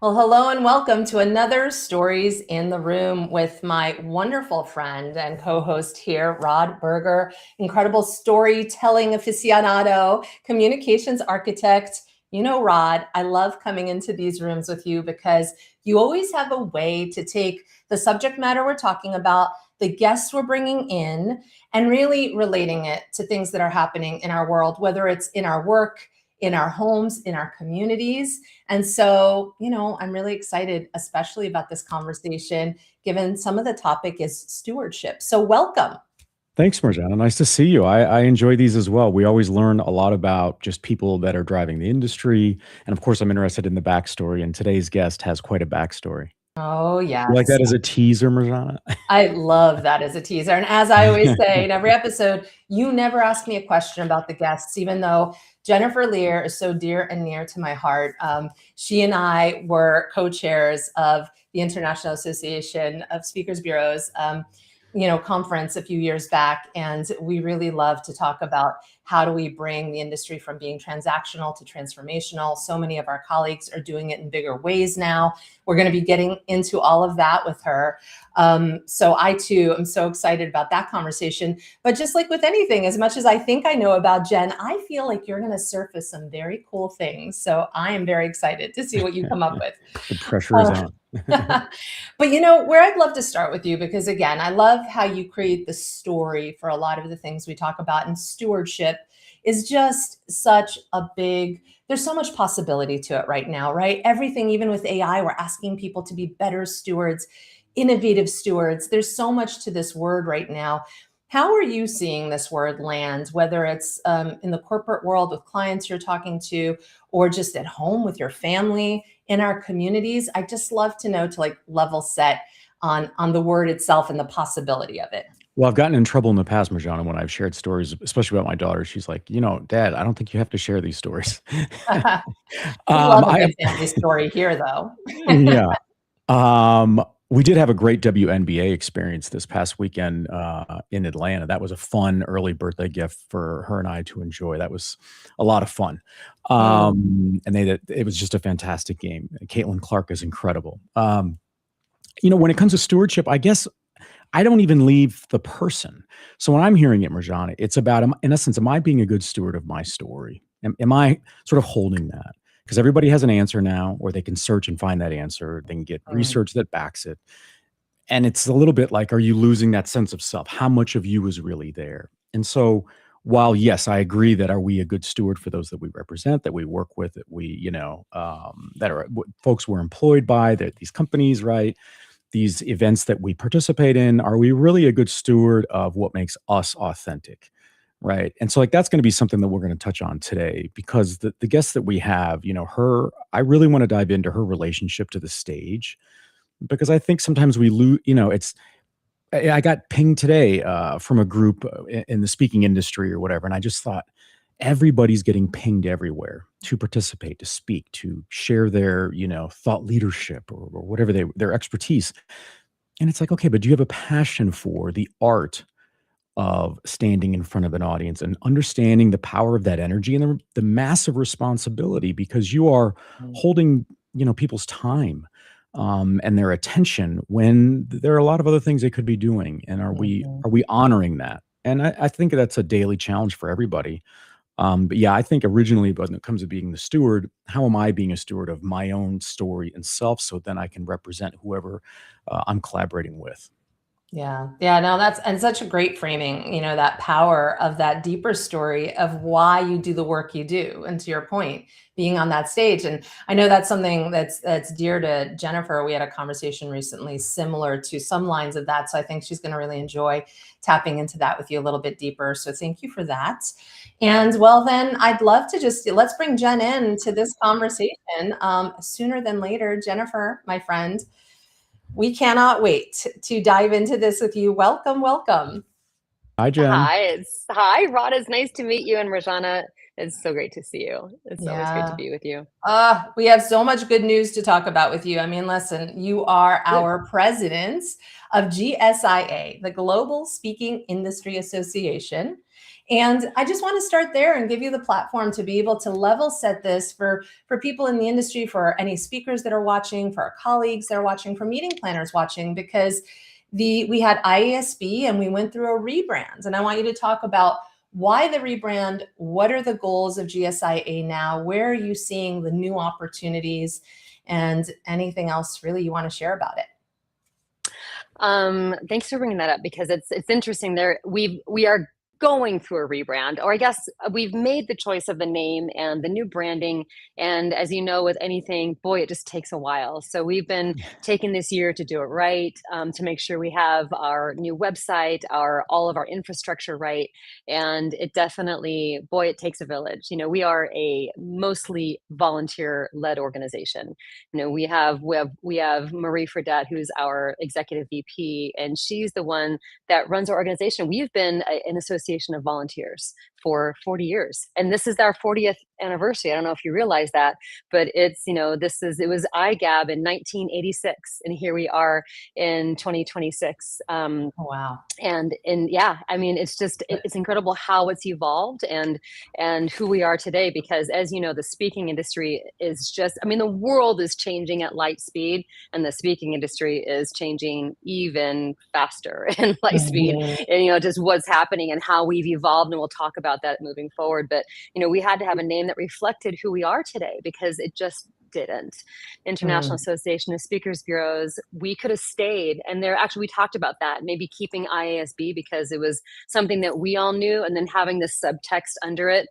Well, hello and welcome to another Stories in the Room with my wonderful friend and co-host here, Rod Berger, incredible storytelling aficionado, communications architect. You know, Rod, I love coming into these rooms with you because you always have a way to take the subject matter we're talking about, the guests we're bringing in, and really relating it to things that are happening in our world, whether it's in our work, in our homes, in our communities. And so, I'm really excited, especially about this conversation, given some of the topic is stewardship. So welcome. Thanks, Marjana. Nice to see you. I enjoy these as well. We always learn a lot about just people that are driving the industry. And of course, I'm interested in the backstory. And today's guest has quite a backstory. Oh, You like yes. that as a teaser, Marjana? I love that as a teaser. And as I always say in every episode, you never ask me a question about the guests, even though Jennifer Lier is so dear and near to my heart. She and I were co-chairs of the International Association of Speakers Bureaus, conference a few years back. And we really love to talk about how do we bring the industry from being transactional to transformational. So many of our colleagues are doing it in bigger ways now. We're going to be getting into all of that with her. So I too am so excited about that conversation. But just like with anything, as much as I think I know about Jen, I feel like you're going to surface some very cool things. So I am very excited to see what you come up with. The pressure is on. But where I'd love to start with you, because again, I love how you create the story for a lot of the things we talk about, and stewardship is just such a big, there's so much possibility to it right now, right? Everything, even with AI, we're asking people to be better stewards, innovative stewards. There's so much to this word right now. How are you seeing this word land, whether it's in the corporate world with clients you're talking to, or just at home with your family, in our communities? I just love to know, to like level set on the word itself and the possibility of it. Well, I've gotten in trouble in the past, Marjana, when I've shared stories, especially about my daughter. She's like, Dad, I don't think you have to share these stories. We love a I good have, family story here, though. yeah. We did have a great WNBA experience this past weekend in Atlanta. That was a fun early birthday gift for her and I to enjoy. That was a lot of fun. And it was just a fantastic game. Caitlin Clark is incredible. When it comes to stewardship, I guess I don't even leave the person. So when I'm hearing it, Marjana, it's about, in essence, am I being a good steward of my story? Am I sort of holding that? Because everybody has an answer now, or they can search and find that answer. They can get research that backs it. And it's a little bit like, are you losing that sense of self? How much of you is really there? And so while, yes, I agree that are we a good steward for those that we represent, that we work with, that we, that are folks we're employed by, that these companies, right? These events that we participate in, are we really a good steward of what makes us authentic? Right. And so that's going to be something that we're going to touch on today, because the guests that we have, I really want to dive into her relationship to the stage, because I think sometimes we lose, I got pinged today from a group in the speaking industry or whatever. And I just thought, everybody's getting pinged everywhere to participate, to speak, to share their, thought leadership or whatever their expertise. And it's like, okay, but do you have a passion for the art of standing in front of an audience and understanding the power of that energy and the massive responsibility, because you are holding, people's time and their attention when there are a lot of other things they could be doing. And are we honoring that? And I think that's a daily challenge for everybody. But yeah, I think originally, when it comes to being the steward, how am I being a steward of my own story and self, so then I can represent whoever I'm collaborating with? Yeah. Yeah. No, and such a great framing, that power of that deeper story of why you do the work you do. And to your point, being on that stage. And I know that's something that's dear to Jennifer. We had a conversation recently similar to some lines of that. So I think she's going to really enjoy tapping into that with you a little bit deeper. So thank you for that. And well, then I'd love to let's bring Jen in to this conversation sooner than later. Jennifer, my friend, we cannot wait to dive into this with you. Welcome, welcome. Hi, Jen. Hi, Rod. It's nice to meet you, and Rajana. It's so great to see you. It's always great to be with you. We have so much good news to talk about with you. I mean, listen, you are our president of GSIA, the Global Speaking Industry Association. And I just want to start there and give you the platform to be able to level set this for people in the industry, for any speakers that are watching, for our colleagues that are watching, for meeting planners watching, because we had IASB and we went through a rebrand. And I want you to talk about why the rebrand, what are the goals of GSIA now, where are you seeing the new opportunities, and anything else really you want to share about it. Thanks for bringing that up, because it's interesting. We are going through a rebrand, or I guess we've made the choice of the name and the new branding. And as you know, with anything, boy, it just takes a while. So we've been taking this year to do it right, to make sure we have our new website, all of our infrastructure right. And it definitely, boy, it takes a village. You know, we are a mostly volunteer-led organization. You know, we have Marie Fredette, who's our executive VP, and she's the one that runs our organization. We've been an association of volunteers for 40 years, and this is our 40th anniversary. I don't know if you realize that, but it's, you know, it was IGAB in 1986, and here we are in 2026. Wow. And yeah, I mean, it's incredible how it's evolved and who we are today, because as you know, the speaking industry is just, I mean, the world is changing at light speed, and the speaking industry is changing even faster in light speed. And, you know, just what's happening and how we've evolved, and we'll talk about that moving forward. But, you know, we had to have a name that reflected who we are today, because it just didn't. International Association of Speakers Bureaus, we could have stayed, and we talked about that, maybe keeping IASB because it was something that we all knew, and then having this subtext under it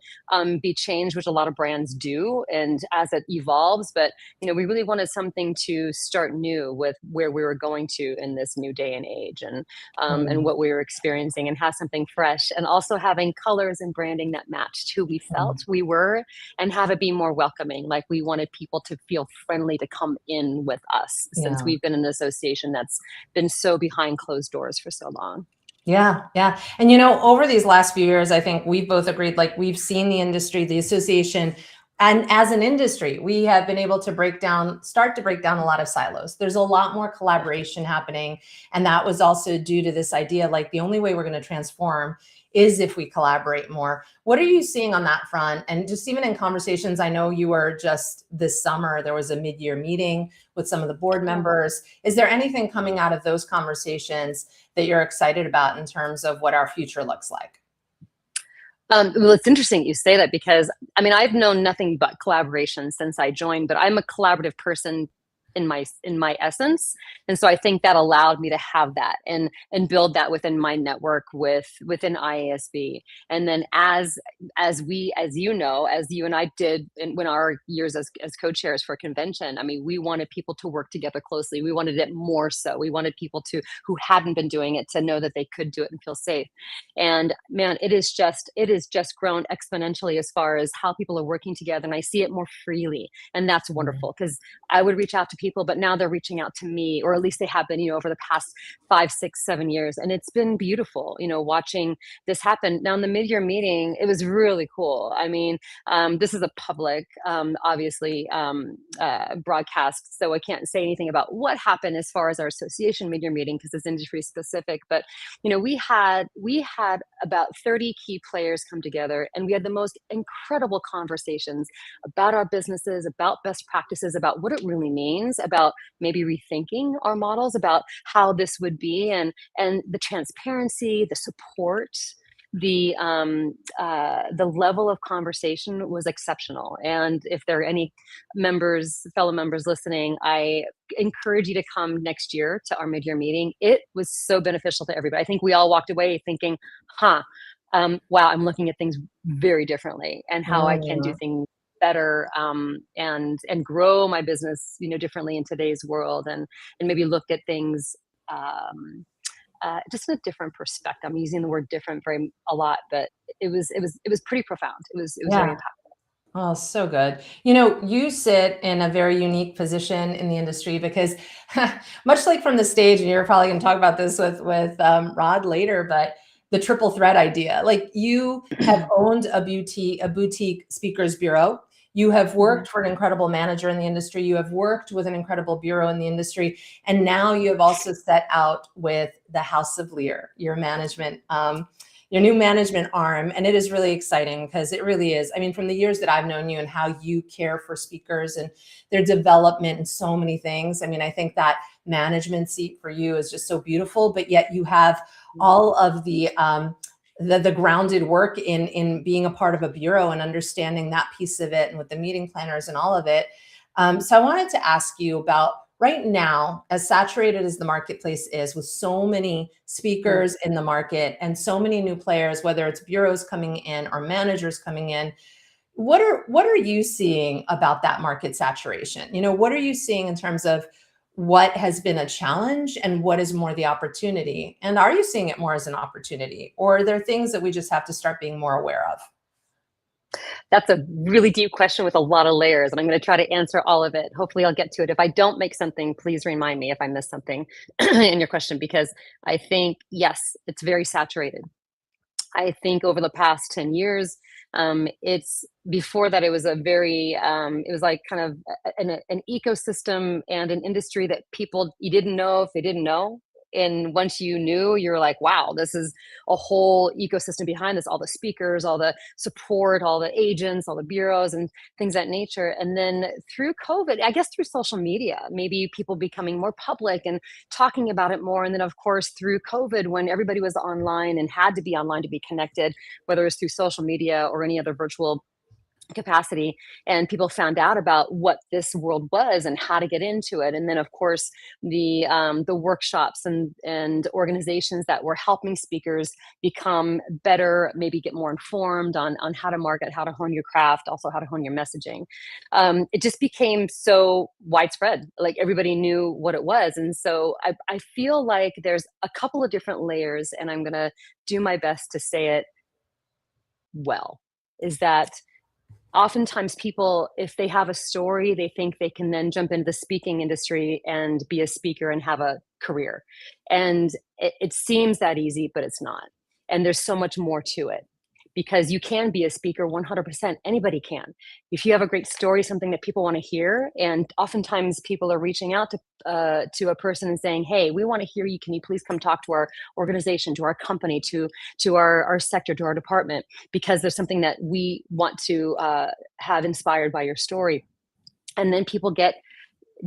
be changed, which a lot of brands do, and as it evolves. But, you know, we really wanted something to start new with where we were going to in this new day and age, and what we were experiencing, and have something fresh, and also having colors and branding that matched who we felt we were, and have it be more welcoming. Like, we wanted people to feel friendly to come in with us, since we've been in an association that's been so behind closed doors for so long. Yeah. Yeah. And, you know, over these last few years, I think we've both agreed, like, we've seen the industry, the association, and as an industry, we have been able to start to break down a lot of silos. There's a lot more collaboration happening. And that was also due to this idea, like, the only way we're going to transform is if we collaborate more. What are you seeing on that front? And just even in conversations, I know you were just this summer, there was a mid-year meeting with some of the board members. Is there anything coming out of those conversations that you're excited about in terms of what our future looks like? Well, it's interesting you say that, because I mean, I've known nothing but collaboration since I joined, but I'm a collaborative person in my essence. And so I think that allowed me to have that and build that within my network within IASB. And then as you know, as you and I did when our years as co-chairs for a convention, I mean, we wanted people to work together closely. We wanted it more so. We wanted people who hadn't been doing it to know that they could do it and feel safe. And man, it is just grown exponentially as far as how people are working together. And I see it more freely. And that's wonderful, because I would reach out to people, but now they're reaching out to me, or at least they have been, you know, over the past 5, 6, 7 years. And it's been beautiful, you know, watching this happen. Now in the mid-year meeting, it was really cool. I mean, this is a public, obviously, broadcast, so I can't say anything about what happened as far as our association mid-year meeting, because it's industry specific. But, you know, we had about 30 key players come together, and we had the most incredible conversations about our businesses, about best practices, about what it really means, about maybe rethinking our models, about how this would be, and the transparency, the support, the level of conversation was exceptional. And if there are any fellow members listening, I encourage you to come next year to our mid-year meeting. It was so beneficial to everybody. I think we all walked away thinking, wow, I'm looking at things very differently, and how I can do things better, and grow my business, you know, differently in today's world, and maybe look at things just in a different perspective. I'm using the word different a lot, but it was pretty profound. It was very impactful. Oh, so good. You know, you sit in a very unique position in the industry, because much like from the stage, and you're probably going to talk about this with Rod later, but the triple threat idea, like, you have owned a boutique speakers bureau. You have worked for an incredible manager in the industry. You have worked with an incredible bureau in the industry. And now you have also set out with the House of Lier, your management your new management arm. And it is really exciting because it really is. I mean, from the years that I've known you and how you care for speakers and their development and so many things. I mean, I think that management seat for you is just so beautiful, but yet you have all of the grounded work in being a part of a bureau and understanding that piece of it and with the meeting planners and all of it. So I wanted to ask you about right now, as saturated as the marketplace is with so many speakers in the market and so many new players, whether it's bureaus coming in or managers coming in, what are you seeing about that market saturation? You know, what are you seeing in terms of what has been a challenge and what is more the opportunity? And are you seeing it more as an opportunity, or are there things that we just have to start being more aware of? That's a really deep question with a lot of layers, and I'm going to try to answer all of it. Hopefully I'll get to it. If I don't make something, please remind me if I miss something in your question, because I think, yes, it's very saturated. I think over the past 10 years, it's before that, it was a very, it was like kind of an ecosystem and an industry that people, you didn't know if they didn't know. And once you knew, you're like, wow, this is a whole ecosystem behind this, all the speakers, all the support, all the agents, all the bureaus and things of that nature. And then through COVID, I guess through social media, maybe people becoming more public and talking about it more. And then of course, through COVID, when everybody was online and had to be online to be connected, whether it's through social media or any other virtual capacity, and people found out about what this world was and how to get into it. And then of course the workshops and organizations that were helping speakers become better, maybe get more informed on how to market, how to hone your craft, also how to hone your messaging. It just became so widespread, like everybody knew what it was. And so I feel like there's a couple of different layers, and I'm gonna do my best to say it well, is that oftentimes people, if they have a story, they think they can then jump into the speaking industry and be a speaker and have a career. And it seems that easy, but it's not. And there's so much more to it, because you can be a speaker 100%. Anybody can. If you have a great story, something that people want to hear, and oftentimes people are reaching out to a person and saying, hey, we want to hear you. Can you please come talk to our organization, to our company, to our sector, to our department, because there's something that we want to have inspired by your story. And then people get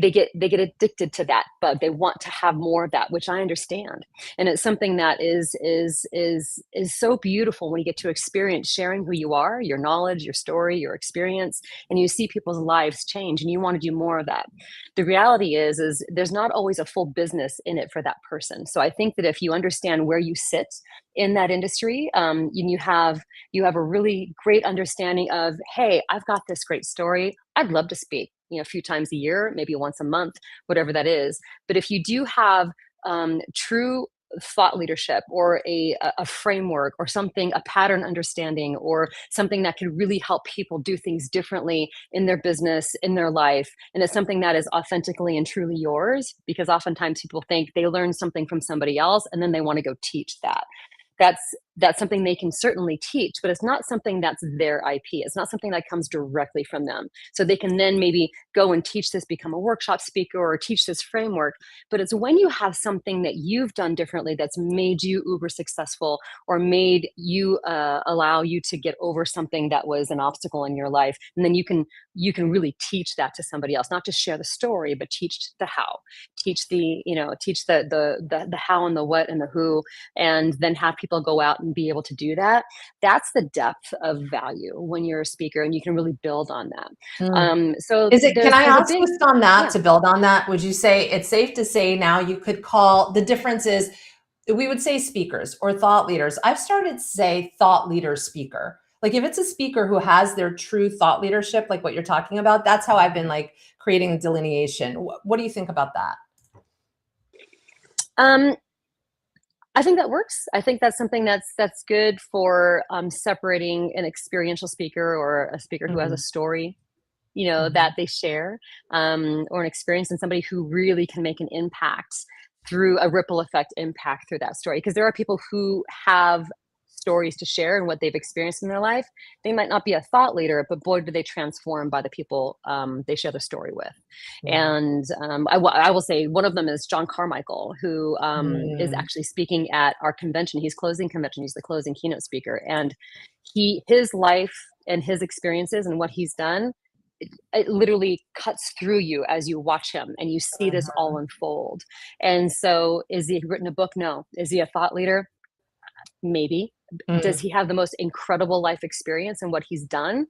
addicted to that bug. They want to have more of that, which I understand. And it's something that is so beautiful when you get to experience sharing who you are, your knowledge, your story, your experience, and you see people's lives change, and you want to do more of that. The reality is there's not always a full business in it for that person. So I think that if you understand where you sit in that industry, you have a really great understanding of, hey, I've got this great story. I'd love to speak, a few times a year, maybe once a month, whatever that is. But if you do have true thought leadership, or a framework, or something, a pattern understanding, or something that can really help people do things differently in their business, in their life, and it's something that is authentically and truly yours, because oftentimes people think they learn something from somebody else and then they want to go teach that. That's something they can certainly teach, but it's not something that's their IP. It's not something that comes directly from them. So they can then maybe go and teach this, become a workshop speaker, or teach this framework. But it's when you have something that you've done differently that's made you uber successful, or made you allow you to get over something that was an obstacle in your life. And then you can really teach that to somebody else, not just share the story, but teach the how, teach the how and the what and the who, and then have people go out and be able to do that. That's the depth of value when you're a speaker, and you can really build on that. So can I ask just on that, to build on that, would you say it's safe to say now you could call the difference is, we would say speakers or thought leaders. I've started to say thought leader speaker. Like if it's a speaker who has their true thought leadership, like what you're talking about, that's how I've been like creating the delineation. What do you think about that? I think that works. I think that's something that's good for separating an experiential speaker, or a speaker who has a story, that they share, or an experience, and somebody who really can make an impact through a ripple effect impact through that story. Because there are people who have stories to share and what they've experienced in their life. They might not be a thought leader, but boy, do they transform by the people they share their story with. And I will say one of them is John Carmichael, who is actually speaking at our convention. He's closing convention. He's the closing keynote speaker. And his life and his experiences and what he's done, it literally cuts through you as you watch him and you see this all unfold. And so is he written a book? No. Is he a thought leader? Maybe. Does he have the most incredible life experience and what he's done?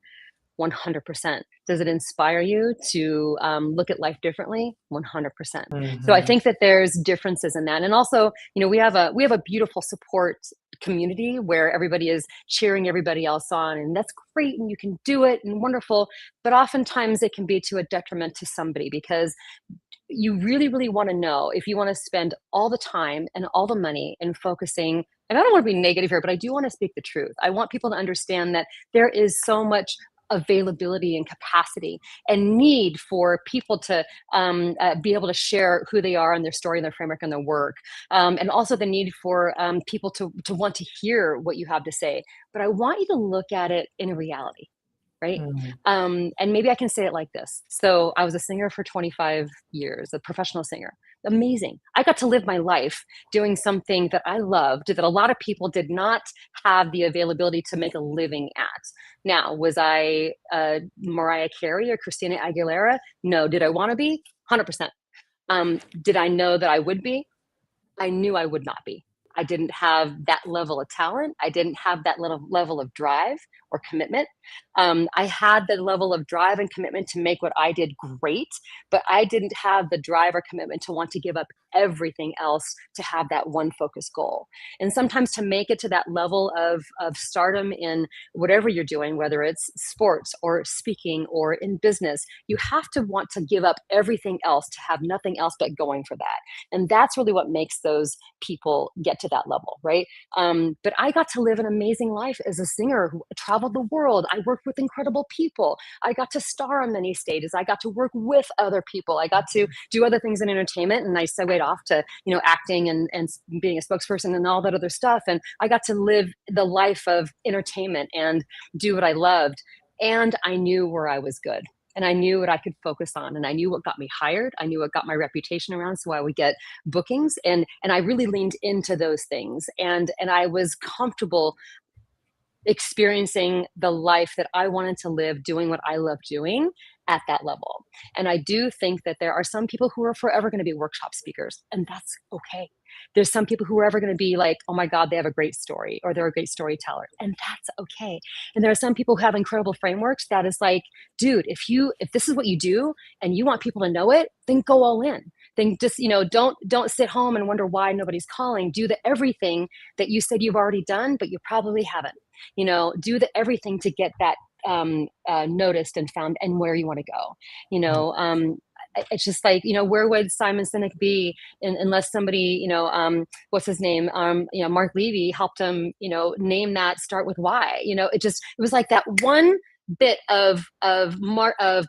100%. Does it inspire you to look at life differently? 100%. So I think that there's differences in that. And also, you know, we have a beautiful support community where everybody is cheering everybody else on, and that's great, and you can do it, and wonderful. But oftentimes it can be to a detriment to somebody, because you really, really want to know if you want to spend all the time and all the money in focusing. And I don't want to be negative here, but I do want to speak the truth. I want people to understand that there is so much availability and capacity and need for people to be able to share who they are and their story and their framework and their work. And also the need for people to want to hear what you have to say. But I want you to look at it in a reality, right? And maybe I can say it like this. So I was a singer for 25 years, a professional singer. Amazing. I got to live my life doing something that I loved, that a lot of people did not have the availability to make a living at. Now, was I Mariah Carey or Christina Aguilera? No. Did I want to be? 100%. Did I know that I would be? I knew I would not be. I didn't have that level of talent. I didn't have that level of drive or commitment. I had the level of drive and commitment to make what I did great, but I didn't have the drive or commitment to want to give up everything else to have that one focused goal. And sometimes to make it to that level of stardom in whatever you're doing, whether it's sports or speaking or in business, you have to want to give up everything else to have nothing else but going for that. And that's really what makes those people get to that level, right? But I got to live an amazing life as a singer who traveled the world. I worked with incredible people. I got to star on many stages. I got to work with other people. I got to do other things in entertainment, and I segued off to, you know, acting and being a spokesperson and all that other stuff. And I got to live the life of entertainment and do what I loved. And I knew where I was good. And I knew what I could focus on, and I knew what got me hired. I knew what got my reputation around, so I would get bookings. And I really leaned into those things. And I was comfortable experiencing the life that I wanted to live, doing what I love doing at that level. And I do think that there are some people who are forever going to be workshop speakers, and that's okay. There's some people who are ever going to be like, oh my God, they have a great story, or they're a great storyteller, and that's okay. And there are some people who have incredible frameworks that is like, dude, if this is what you do and you want people to know it, then go all in. Then just, you know, don't sit home and wonder why nobody's calling. Do the everything that you said you've already done, but you probably haven't. You know, do the everything to get that noticed and found and where you want to go. You know, it's just like, you know, where would Simon Sinek be unless somebody, you know, what's his name? You know, Mark Levy helped him, you know, name that Start With Why. You know, it was like that one bit of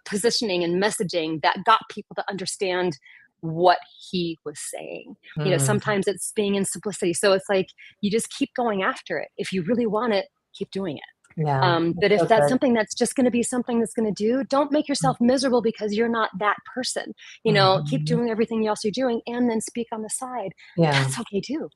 positioning and messaging that got people to understand what he was saying. You know, sometimes it's being in simplicity. So it's like, you just keep going after it. If you really want it, keep doing it. Yeah. But if that's something that's just going to be something that's going to do, don't make yourself miserable because you're not that person. You know, keep doing everything else you're doing, and then speak on the side. Yeah. That's okay too.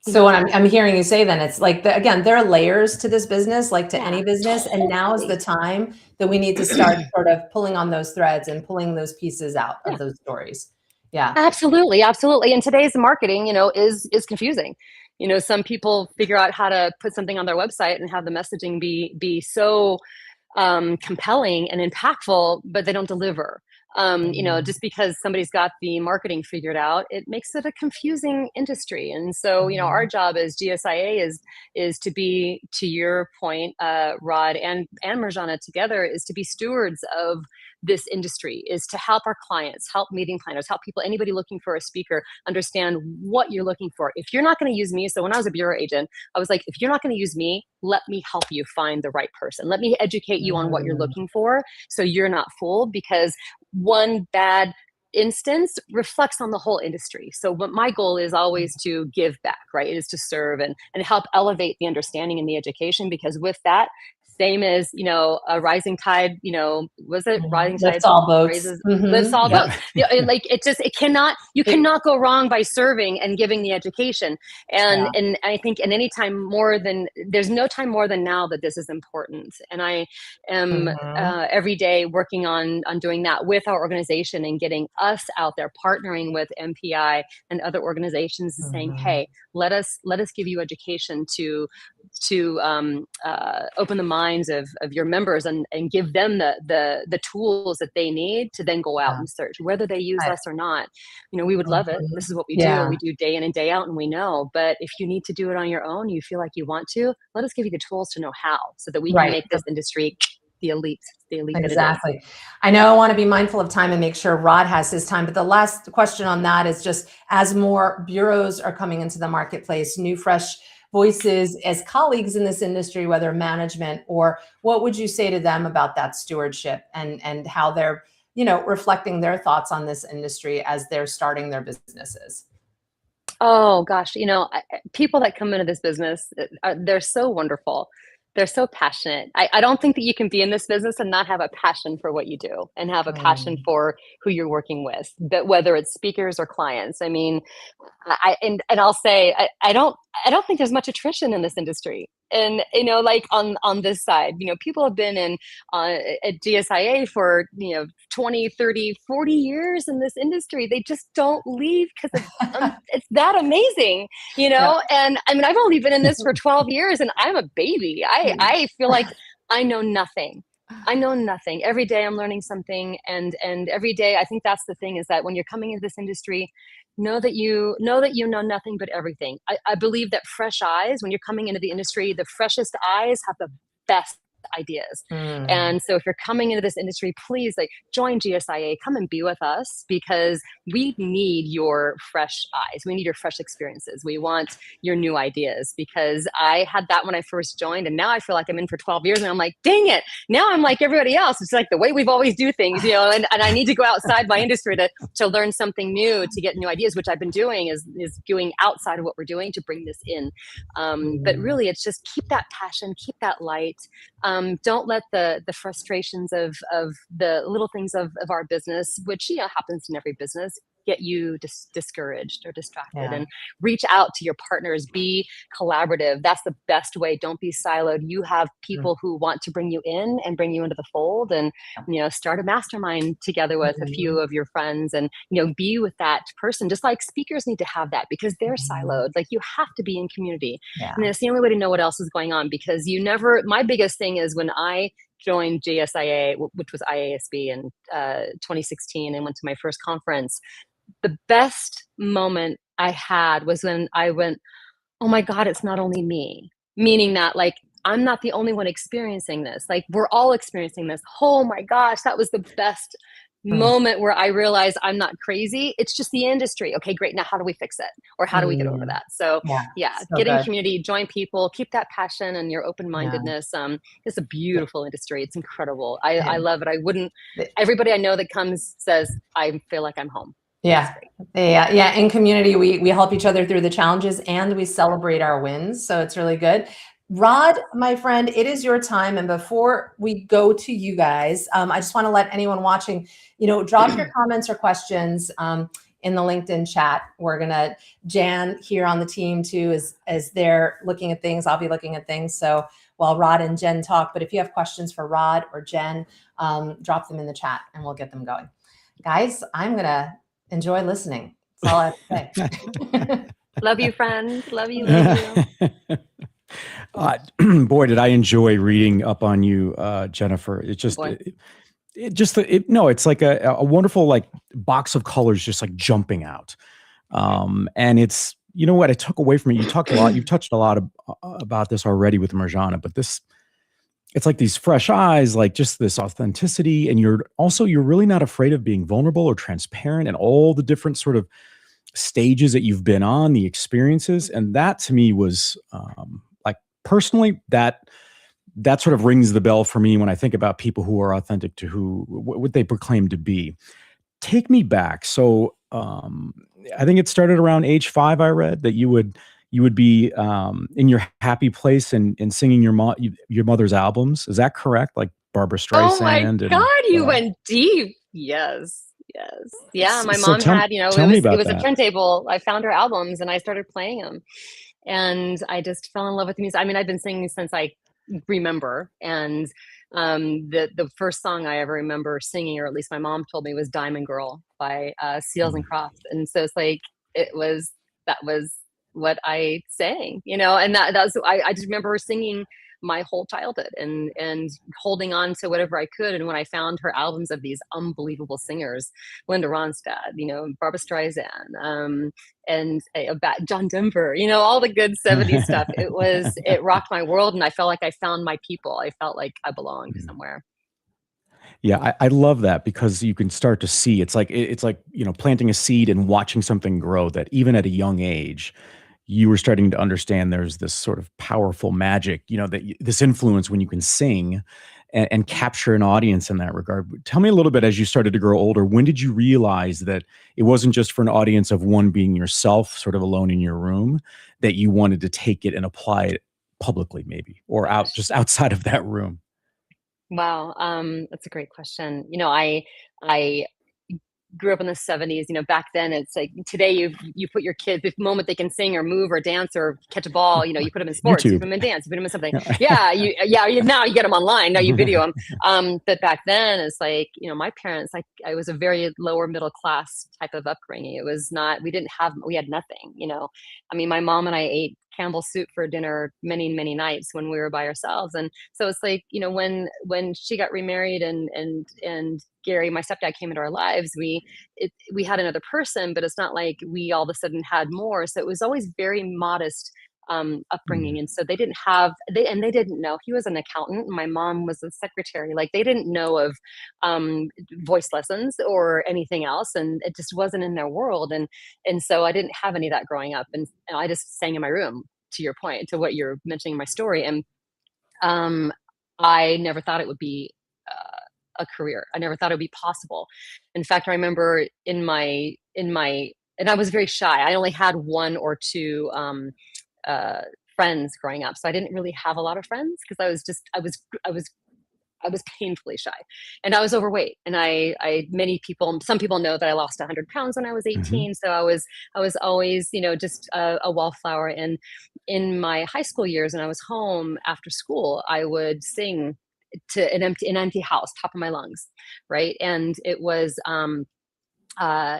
So what I'm hearing you say then, it's like, again, there are layers to this business, like to any business. Totally. And now is the time that we need to start sort of pulling on those threads and pulling those pieces out of those stories. Yeah. Absolutely. Absolutely. And today's marketing, you know, is confusing. You know, some people figure out how to put something on their website and have the messaging be so compelling and impactful, but they don't deliver. You know, just because somebody's got the marketing figured out, it makes it a confusing industry. And so, you know, our job as GSIA is to be, to your point, Rod and Marjana together, is to be stewards of this industry, is to help our clients, help meeting planners, help people, anybody looking for a speaker, understand what you're looking for. If you're not going to use me, so when I was a bureau agent, I was like, if you're not going to use me, let me help you find the right person. Let me educate you on what you're looking for, so you're not fooled, because one bad instance reflects on the whole industry. So what my goal is always to give back, right? It is to serve and help elevate the understanding and the education, because with that, same as, a rising tide, was it rising tide Lifts all boats. raises, lifts all Yep. boats. You cannot go wrong by serving and giving the education. And I think in any time more than, there's no time more than now that this is important. And I am every day working on doing that with our organization and getting us out there, partnering with MPI and other organizations and saying, hey, let us give you education to open the minds of your members and give them the tools that they need to then go out and search, whether they use us or not. We would love it. This is what we do. We do day in and day out, and we know. But if you need to do it on your own, you feel like you want to, let us give you the tools to know how, so that we can make this industry the elite exactly. I know I want to be mindful of time and make sure Rod has his time, but the last question on that is just, as more bureaus are coming into the marketplace, new fresh voices as colleagues in this industry, whether management, or what would you say to them about that stewardship and how they're, reflecting their thoughts on this industry as they're starting their businesses? Oh gosh, people that come into this business, they're so wonderful. They're so passionate. I don't think that you can be in this business and not have a passion for what you do and have a passion for who you're working with, but whether it's speakers or clients. I mean, I'll say, I don't think there's much attrition in this industry. And, like on this side, people have been in at GSIA for, 20, 30, 40 years in this industry. They just don't leave because it's that amazing, and I mean, I've only been in this for 12 years and I'm a baby. I feel like I know nothing. Every day I'm learning something. And every day, I think that's the thing, is that when you're coming into this industry, know that you know nothing but everything. I believe that fresh eyes, when you're coming into the industry, the freshest eyes have the best ideas. And so if you're coming into this industry, please join GSIA, come and be with us, because we need your fresh eyes. We need your fresh experiences. We want your new ideas, because I had that when I first joined, and now I feel like I'm in for 12 years and I'm like, dang it, now I'm like everybody else. It's like the way we've always do things, and I need to go outside my industry to learn something new, to get new ideas, which I've been doing is going outside of what we're doing to bring this in. But really, it's just keep that passion, keep that light. Don't let the frustrations of the little things of our business, which happens in every business, get you discouraged or distracted. And reach out to your partners, be collaborative. That's the best way. Don't be siloed. You have people who want to bring you in and bring you into the fold, and start a mastermind together with a few of your friends, and be with that person. Just like speakers need to have that, because they're siloed. Like, you have to be in community, and it's the only way to know what else is going on. Because my biggest thing is, when I joined GSIA, which was IASB in 2016, and went to my first conference, the best moment I had was when I went, oh my God, it's not only me. Meaning that, I'm not the only one experiencing this. We're all experiencing this. Oh my gosh, that was the best moment where I realized I'm not crazy. It's just the industry. Okay, great. Now how do we fix it? Or how do we get over that? So get in community, join people, keep that passion and your open-mindedness. It's a beautiful industry. It's incredible. I love it. Everybody I know that comes says, I feel like I'm home. Yeah. In community, we help each other through the challenges, and we celebrate our wins. So it's really good. Rod, my friend, it is your time. And before we go to you guys, I just want to let anyone watching, drop your comments or questions in the LinkedIn chat. We're going to, Jan here on the team too, as they're looking at things, I'll be looking at things. So while Rod and Jen talk, but if you have questions for Rod or Jen, drop them in the chat and we'll get them going. Guys, I'm going to enjoy listening. That's all I have to say. Love you, friend. Love you. Boy, did I enjoy reading up on you, Jennifer. It's just, it's like a wonderful box of colors, just jumping out. And it's, what I took away from it. You talked a lot. You've touched a lot about this already with Marjana, but it's like these fresh eyes, just this authenticity. And you're really not afraid of being vulnerable or transparent, and all the different sort of stages that you've been on, the experiences. And that to me was, personally, that sort of rings the bell for me when I think about people who are authentic to what they proclaim to be. take me back. So I think it started around age 5. I read that you would be in your happy place and singing your mother's albums. Is that correct? Like Barbara Oh my Streisand and God, you went deep. Yes. Yes. Yeah. My so mom had, you know, tell me it about was a that. turntable. I found her albums and I started playing them. And I just fell in love with the music. I mean, I've been singing since I remember. And the first song I ever remember singing, or at least my mom told me, was Diamond Girl by Seals and Crofts. And so it's like, that was what I sang, you know, and that's, I just remember singing my whole childhood and holding on to whatever I could. And when I found her albums of these unbelievable singers, Linda Ronstadt, you know, Barbara Streisand, and about John Denver, you know, all the good 70s stuff. It rocked my world. And I felt like I found my people. I felt like I belonged somewhere. Yeah, I love that, because you can start to see it's like you know, planting a seed and watching something grow, that even at a young age you were starting to understand there's this sort of powerful magic, you know, this influence when you can sing and capture an audience in that regard. Tell me a little bit, as you started to grow older, when did you realize that it wasn't just for an audience of one being yourself, sort of alone in your room, that you wanted to take it and apply it publicly, maybe, or just outside of that room? Wow, that's a great question. You know, I grew up in the 70s. You know, back then it's like today you put your kids, the moment they can sing or move or dance or catch a ball, you know, you put them in sports, you put them in dance, you put them in something. Now you get them online, now you video them. But back then it's like, you know, my parents, like, I was a very lower middle class type of upbringing. It was not, we had nothing, you know. I mean, my mom and I ate Campbell's soup for dinner many, many nights when we were by ourselves. And so it's like, you know, when she got remarried and Gary, my stepdad, came into our lives, we had another person, but it's not like we all of a sudden had more. So it was always very modest upbringing. And so they didn't know. He was an accountant and my mom was a secretary. Like, they didn't know of voice lessons or anything else, and it just wasn't in their world. And so I didn't have any of that growing up, and I just sang in my room, to your point, to what you're mentioning in my story. And I never thought it would be a career. I never thought it would be possible. In fact, I remember and I was very shy. I only had one or two friends growing up. So I didn't really have a lot of friends, because I was painfully shy, and I was overweight. And some people know that I lost 100 pounds when I was 18. So I was always, you know, just a wallflower. And in my high school years, when I was home after school, I would sing to an empty house, top of my lungs. Right. And it was,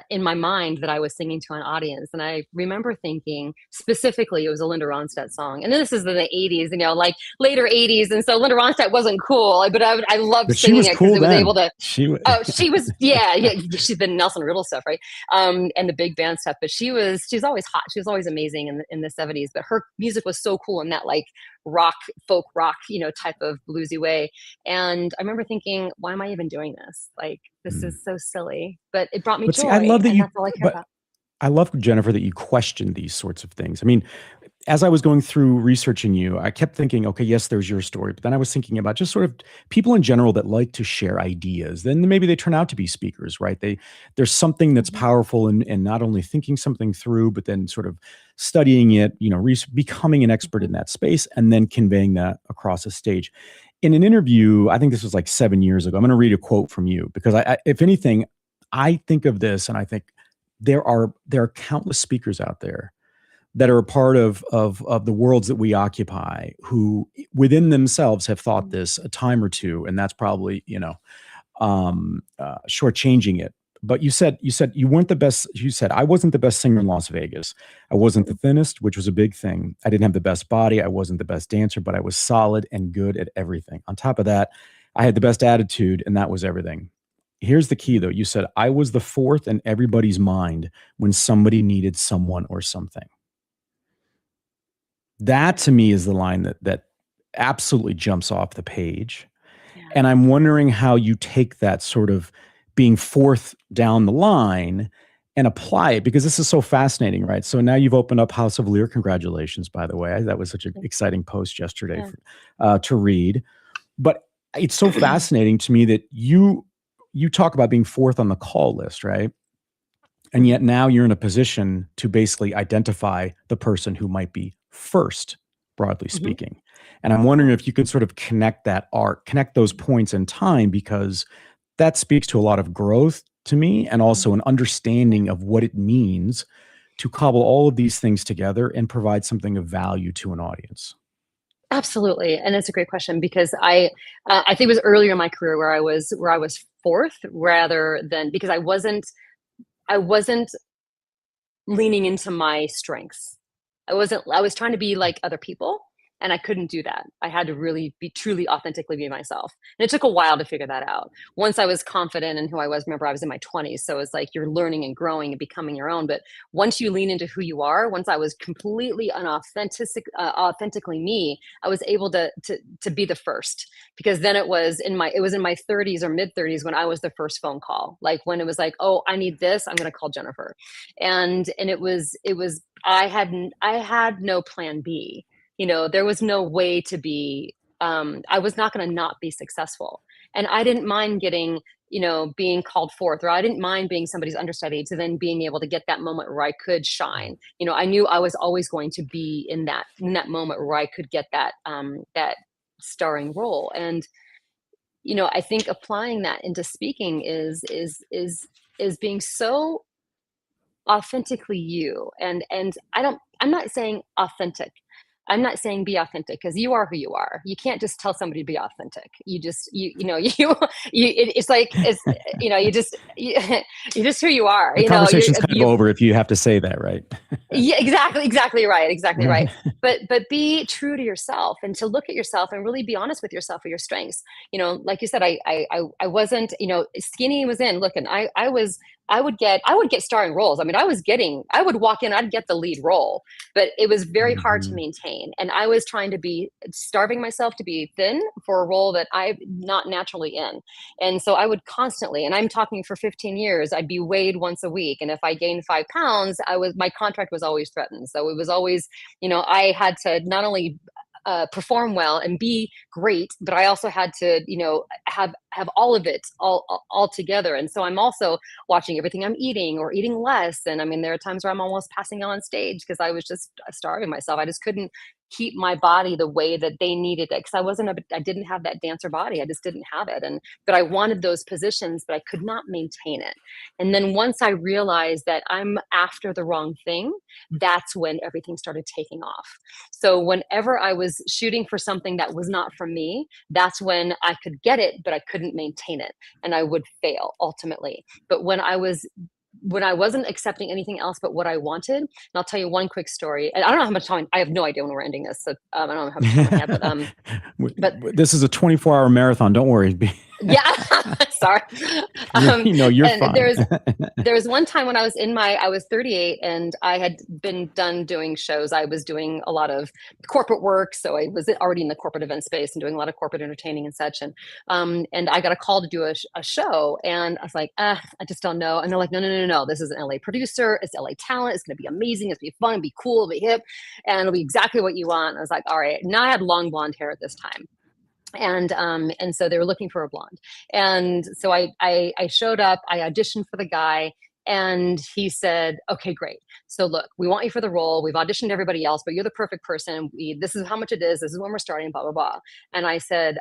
in my mind, that I was singing to an audience. And I remember thinking, specifically, it was a Linda Ronstadt song. And this is in the 80s, you know, like later 80s. And so Linda Ronstadt wasn't cool, but I loved singing it because it was able to. She was, yeah. She's been Nelson Riddle stuff, right? And the big band stuff. But she's always hot. She was always amazing in the 70s. But her music was so cool in that, like, folk rock, you know, type of bluesy way. And I remember thinking, why am I even doing this? Like, this is so silly, but it brought me joy. See, I love that that's all I care about. I love, Jennifer, that you question these sorts of things. I mean, as I was going through researching you, I kept thinking, okay, yes, there's your story, but then I was thinking about just sort of people in general that like to share ideas. Then maybe they turn out to be speakers, right? There's something that's powerful in not only thinking something through, but then sort of studying it, you know, becoming an expert in that space, and then conveying that across a stage. In an interview, I think this was like 7 years ago, I'm going to read a quote from you, because if anything, I think of this and I think there are countless speakers out there that are a part of the worlds that we occupy, who within themselves have thought this a time or two, and that's probably, you know, shortchanging it. But you said you weren't the best. You said, I wasn't the best singer in Las Vegas. I wasn't the thinnest, which was a big thing. I didn't have the best body. I wasn't the best dancer, but I was solid and good at everything. On top of that, I had the best attitude, and that was everything. Here's the key, though. You said, I was the fourth in everybody's mind when somebody needed someone or something. That, to me, is the line that absolutely jumps off the page. Yeah. And I'm wondering how you take that sort of being fourth down the line and apply it, because this is so fascinating, right? So now you've opened up House of Lier. Congratulations, by the way. That was such an exciting post yesterday to read. But it's so fascinating to me that you you talk about being fourth on the call list, right? And yet now you're in a position to basically identify the person who might be first, broadly speaking. And I'm wondering if you could sort of connect those points in time, because that speaks to a lot of growth to me, and also an understanding of what it means to cobble all of these things together and provide something of value to an audience. Absolutely, and it's a great question, because I think it was earlier in my career where I was fourth, rather than, because I wasn't leaning into my strengths. I was trying to be like other people, and I couldn't do that. I had to really be truly authentically be myself. And it took a while to figure that out. Once I was confident in who I was, remember I was in my 20s. So it's like you're learning and growing and becoming your own. But once you lean into who you are, once I was completely authentically me, I was able to be the first, because then it was in my 30s or mid 30s when I was the first phone call. Like when it was like, oh, I need this, I'm going to call Jennifer. And it was, I had no plan B. There was no way to be, I was not going to not be successful. And I didn't mind getting, being called forth, or I didn't mind being somebody's understudy, to then being able to get that moment where I could shine. I knew I was always going to be in that moment where I could get that starring role. And, I think applying that into speaking is being so authentically you. And I'm not saying authentic. I'm not saying be authentic, because you are who you are. You can't just tell somebody to be authentic. You just, it's like, you're just who you are. The conversation's kind of over if you have to say that, right? Yeah, exactly right. But be true to yourself, and to look at yourself and really be honest with yourself or your strengths. Like you said, I wasn't, skinny was in. Look, and I would get starring roles. I mean, I would walk in, I'd get the lead role, but it was very hard to maintain. And I was trying to be starving myself to be thin for a role that I'm not naturally in. And so I would constantly, and I'm talking for 15 years, I'd be weighed once a week. And if I gained 5 pounds, my contract was always threatened. So it was always, I had to not only perform well and be great, but I also had to, have all of it all together. And so I'm also watching everything I'm eating, or eating less. And I mean, there are times where I'm almost passing out on stage because I was just starving myself. I just couldn't keep my body the way that they needed it, because I didn't have that dancer body. I just didn't have it. But I wanted those positions, but I could not maintain it. And then once I realized that I'm after the wrong thing, that's when everything started taking off. So whenever I was shooting for something that was not for me, that's when I could get it, but I couldn't maintain it, and I would fail ultimately. But when I wasn't accepting anything else but what I wanted, and I'll tell you one quick story. And I don't know how much time, I have no idea when we're ending this. So I don't know how much time I have, but this is a 24-hour marathon. Don't worry. Yeah, sorry. You're fine. There was one time when I was 38, and I had been done doing shows. I was doing a lot of corporate work, so I was already in the corporate event space and doing a lot of corporate entertaining and such. And I got a call to do a show, and I was like, I just don't know. And they're like, no. This is an LA producer. It's LA talent. It's going to be amazing. It's going to be fun. It'll be cool. It'll be hip, and it'll be exactly what you want. And I was like, all right. Now I had long blonde hair at this time. And so they were looking for a blonde. And so I showed up, I auditioned for the guy, and he said, okay, great. So look, we want you for the role. We've auditioned everybody else, but you're the perfect person. This is how much it is. This is when we're starting, blah, blah, blah. And I said,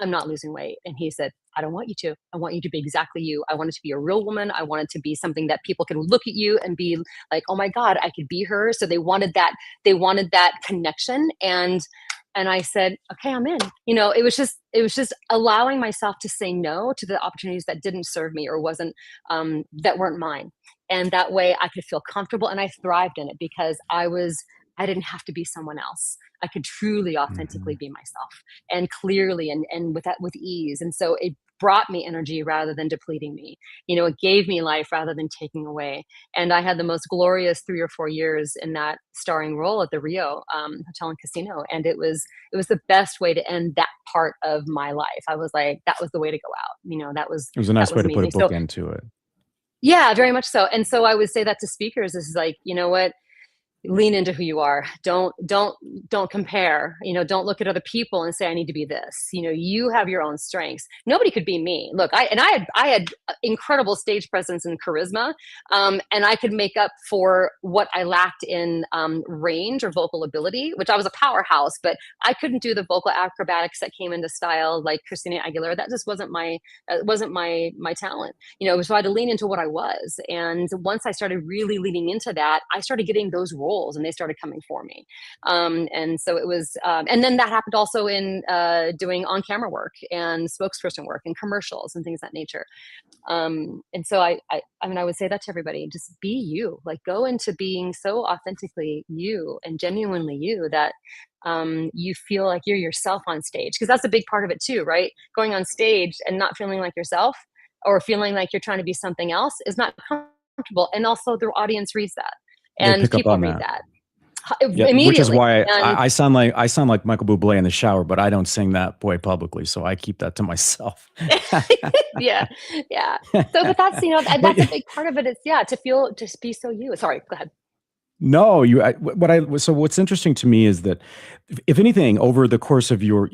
I'm not losing weight. And he said, I don't want you to. I want you to be exactly you. I want it to be a real woman. I want it to be something that people can look at you and be like, oh my God, I could be her. So they wanted that connection. And I said, okay, I'm in. It was just allowing myself to say no to the opportunities that didn't serve me, or that weren't mine. And that way I could feel comfortable, and I thrived in it, because I didn't have to be someone else. I could truly authentically be myself, and clearly, and with ease. And so it brought me energy rather than depleting me. It gave me life rather than taking away. And I had the most glorious 3 or 4 years in that starring role at the Rio Hotel and Casino. And it was the best way to end that part of my life. I was like, that was the way to go out. It was a nice way to amazing. put a book into it. Yeah, very much so. And so I would say that to speakers, is like, you know what? lean into who you are. Don't compare, don't look at other people and say, I need to be this. You have your own strengths. Nobody could be me. Look, I had incredible stage presence and charisma. And I could make up for what I lacked in range or vocal ability, which I was a powerhouse, but I couldn't do the vocal acrobatics that came into style like Christina Aguilera. That just wasn't my talent. So I had to lean into what I was. And once I started really leaning into that, I started getting those roles and they started coming for me. And so it was, and then that happened also in doing on-camera work and spokesperson work and commercials and things of that nature. And so I mean, I would say that to everybody, just be you, like go into being so authentically you and genuinely you that you feel like you're yourself on stage. Because that's a big part of it too, right? Going on stage and not feeling like yourself or feeling like you're trying to be something else is not comfortable. And also the audience reads that. And people read that immediately. Which is why I sound like Michael Bublé in the shower, but I don't sing that boy publicly, so I keep that to myself. yeah. So, but that's that's a big part of it. Is to be so you. Sorry, go ahead. No, so what's interesting to me is that if anything, over the course of your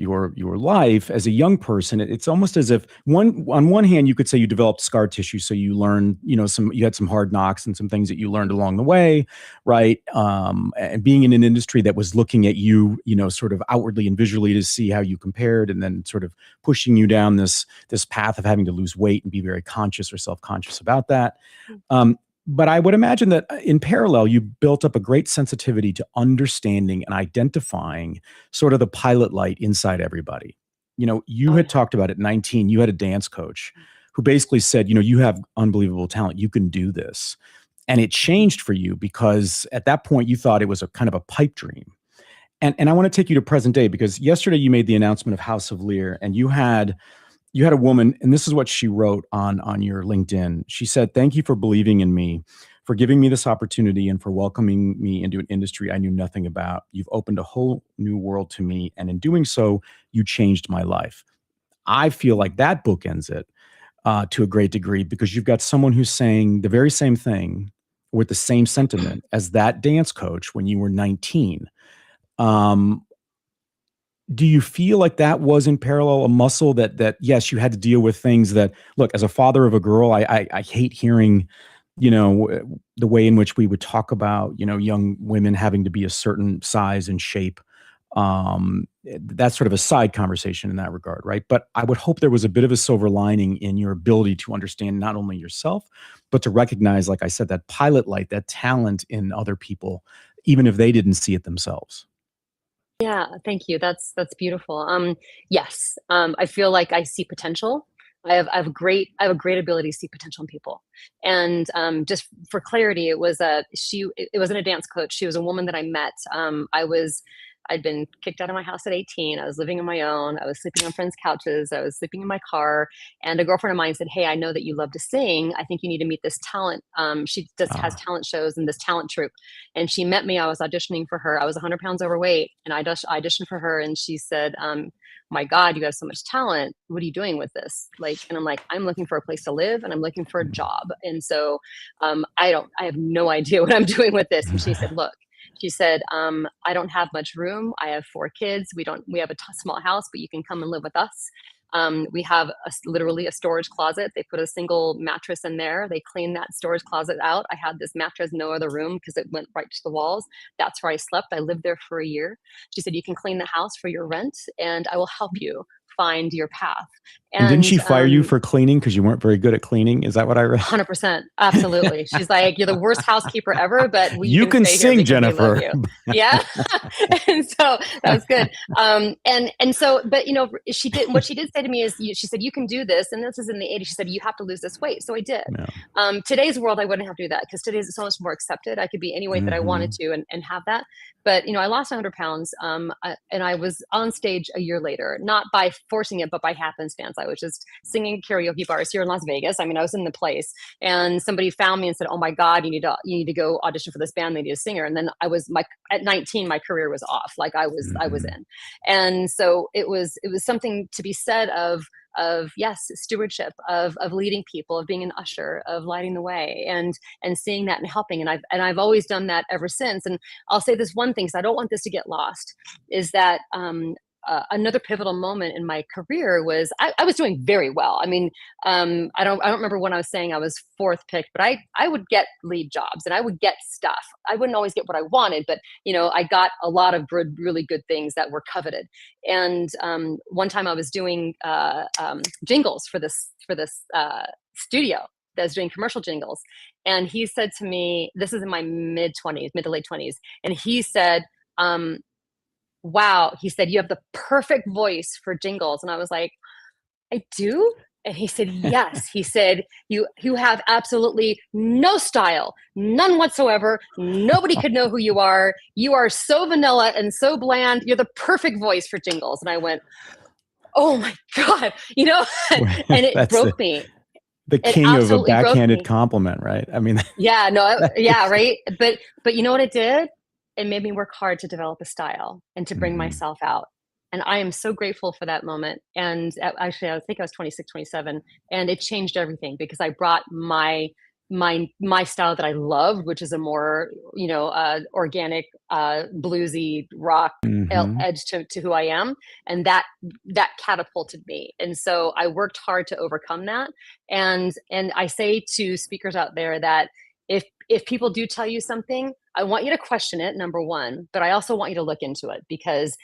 life as a young person, it's almost as if on one hand, you could say you developed scar tissue. So you learned, you had some hard knocks and some things that you learned along the way, right? And being in an industry that was looking at you, sort of outwardly and visually to see how you compared, and then sort of pushing you down this path of having to lose weight and be very conscious or self-conscious about that. But I would imagine that in parallel, you built up a great sensitivity to understanding and identifying sort of the pilot light inside everybody. You had talked about at 19, you had a dance coach who basically said, you have unbelievable talent. You can do this. And it changed for you because at that point you thought it was a kind of a pipe dream. And I want to take you to present day, because yesterday you made the announcement of House of Lier, and you had a woman, and this is what she wrote on your LinkedIn. She said, "Thank you for believing in me, for giving me this opportunity, and for welcoming me into an industry I knew nothing about. You've opened a whole new world to me, and in doing so, you changed my life." I feel like that bookends it to a great degree, because you've got someone who's saying the very same thing with the same sentiment as that dance coach when you were 19. Do you feel like that was in parallel a muscle that yes, you had to deal with things that, look, as a father of a girl, I hate hearing, the way in which we would talk about, young women having to be a certain size and shape. That's sort of a side conversation in that regard, right? But I would hope there was a bit of a silver lining in your ability to understand not only yourself, but to recognize, like I said, that pilot light, that talent in other people, even if they didn't see it themselves. Yeah, thank you. That's beautiful. Yes, I feel like I see potential. I have a great ability to see potential in people. And just for clarity, it wasn't a dance coach. She was a woman that I met. I'd been kicked out of my house at 18. I was living on my own. I was sleeping on friends' couches. I was sleeping in my car. And a girlfriend of mine said, "Hey, I know that you love to sing. I think you need to meet this talent." She just has talent shows and this talent troupe. And she met me. I was auditioning for her. I was 100 pounds overweight. And I auditioned for her. And she said, "My God, you have so much talent. What are you doing with this?" And I'm like, "I'm looking for a place to live and I'm looking for a job." And so I have no idea what I'm doing with this. And she said, "Look," she said, "I don't have much room. I have 4 kids. We have a small house, but you can come and live with us. We have literally a storage closet. They put a single mattress in there. They cleaned that storage closet out. I had this mattress in no other room because it went right to the walls. That's where I slept. I lived there for a year." She said, "You can clean the house for your rent and I will help you find your path." And didn't she fire you for cleaning because you weren't very good at cleaning? Is that what I read? 100%. Absolutely. She's like, "You're the worst housekeeper ever, but you can sing, Jennifer." Yeah. And so that was good. And so, but what she did say to me is, she said, "You can do this." And this is in the 80s. She said, "You have to lose this weight." So I did. Yeah. Today's world, I wouldn't have to do that because today's so much more accepted. I could be any weight that I wanted to and have that. But, I lost 100 pounds and I was on stage a year later, not by forcing it, but by happenstance. I was just singing at karaoke bars here in Las Vegas. I mean, I was in the place and somebody found me and said, "Oh my God, you need to go audition for this band. They need a singer." And then at 19, my career was off. I was in. And so it was something to be said of yes, stewardship, of leading people, of being an usher, of lighting the way, and seeing that and helping. And I've always done that ever since. And I'll say this one thing, because I don't want this to get lost, is that another pivotal moment in my career was I was doing very well. I mean, I don't remember when I was saying I was fourth picked, but I would get lead jobs and I would get stuff. I wouldn't always get what I wanted, but I got a lot of really good things that were coveted. And one time I was doing jingles for this studio that was doing commercial jingles, and he said to me, this is in my mid to late 20s, and he said, wow, he said, you have the perfect voice for jingles. And I was like, I do? And he said, yes. He said, you have absolutely no style, none whatsoever. Nobody could know who you are. You are so vanilla and so bland. You're the perfect voice for jingles. And I went, oh my God, and it broke me. The king of a backhanded compliment, right? I mean, yeah, no, yeah, right. But you know what it did? It made me work hard to develop a style and to bring myself out. And I am so grateful for that moment. And actually, I think I was 26, 27, and it changed everything, because I brought my style that I loved, which is a more, organic, bluesy rock edge to who I am. And that catapulted me. And so I worked hard to overcome that. And I say to speakers out there that if people do tell you something, I want you to question it, number one, but I also want you to look into it, because,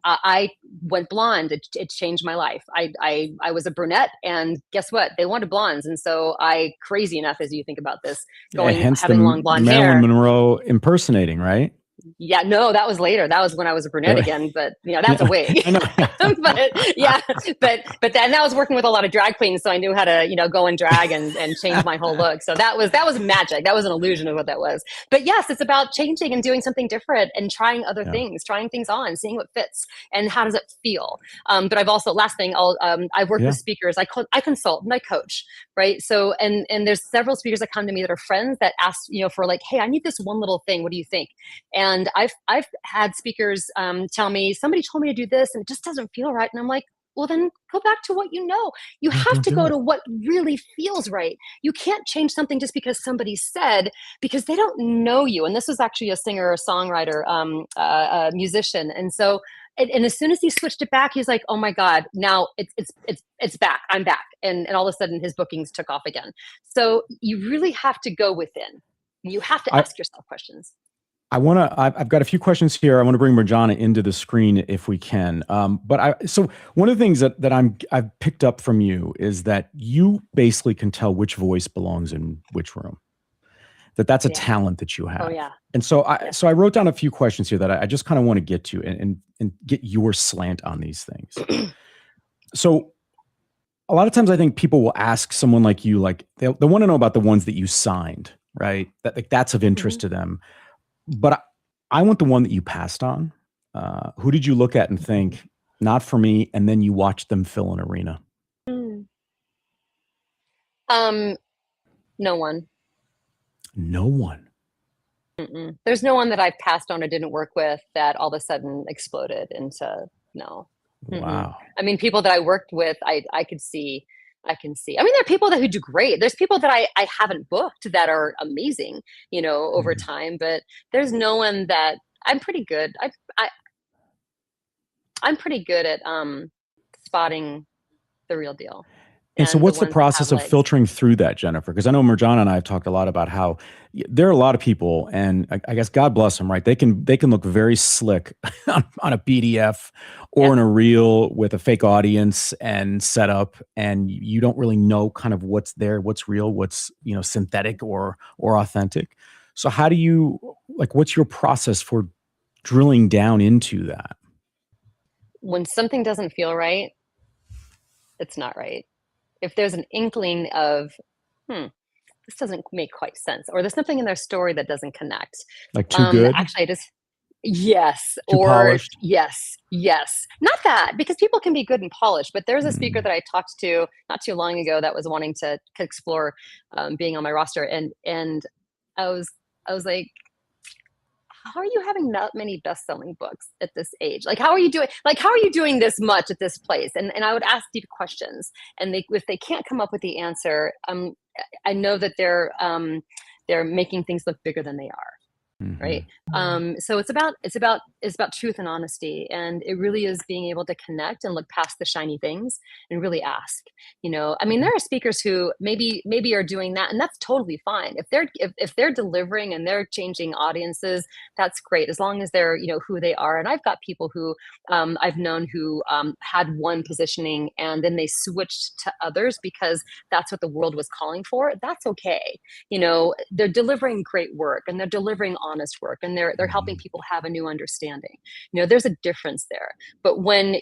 I went blonde, it changed my life. I was a brunette, and guess what? They wanted blondes. And so crazy enough, as you think about this, having long blonde hair. Marilyn Monroe impersonating, right? Yeah, no, that was later. That was when I was a brunette again, but that's a wig. but yeah, but then I was working with a lot of drag queens, so I knew how to, go in drag and change my whole look. So that was magic. That was an illusion of what that was. But yes, it's about changing and doing something different and trying other things, trying things on, seeing what fits and how does it feel. But I've also, last thing, I've worked with speakers. I consult and I coach, right? So and there's several speakers that come to me that are friends that ask, for like, hey, I need this one little thing. What do you think? And I've had speakers tell me, somebody told me to do this and it just doesn't feel right. And I'm like, well, then go back to what you know. You have to go to what really feels right. You can't change something just because somebody said, because they don't know you. And this was actually a singer, a songwriter, a musician. And so, and as soon as he switched it back, he's like, oh my God, now it's back. I'm back. And all of a sudden his bookings took off again. So you really have to go within. You have to ask yourself questions. I've got a few questions here. I want to bring Mirjana into the screen if we can. So one of the things that I've picked up from you is that you basically can tell which voice belongs in which room. That's a talent that you have. Oh yeah. And so I wrote down a few questions here that I just kind of want to get to and get your slant on these things. So a lot of times I think people will ask someone like you, like they want to know about the ones that you signed, right? That's of interest to them. But I want the one that you passed on. Who did you look at and think, not for me, and then you watched them fill an arena? No one. No one. There's no one that I've passed on or didn't work with that all of a sudden exploded into no. Wow. I mean, people that I worked with, I can see. I mean, there are people who do great. There's people that I haven't booked that are amazing, over time, but there's no one that I'm pretty good. I'm pretty good at spotting the real deal. And so what's the process of filtering through that, Jennifer? Because I know Mirjana and I have talked a lot about how there are a lot of people, and I guess God bless them, right? They can look very slick on a PDF or in a reel with a fake audience and setup, and you don't really know kind of what's there, what's real, what's synthetic or authentic. So how do you what's your process for drilling down into that? When something doesn't feel right, it's not right. If there's an inkling of, this doesn't make quite sense, or there's something in their story that doesn't connect. Like too good? Actually, yes. Too polished? Yes. Not that, because people can be good and polished, but there's a speaker that I talked to not too long ago that was wanting to explore being on my roster. And I was like, how are you having that many best-selling books at this age? Like, how are you doing this much at this place? And I would ask deep questions, and if they can't come up with the answer, I know that they're making things look bigger than they are. Right. So it's about truth and honesty. And it really is being able to connect and look past the shiny things and really ask, I mean, there are speakers who maybe are doing that, and that's totally fine. If they're delivering and they're changing audiences, that's great, as long as they're, who they are. And I've got people who I've known who had one positioning and then they switched to others because that's what the world was calling for. That's okay. They're delivering great work, and they're delivering honest work, and they're helping people have a new understanding. There's a difference there. But when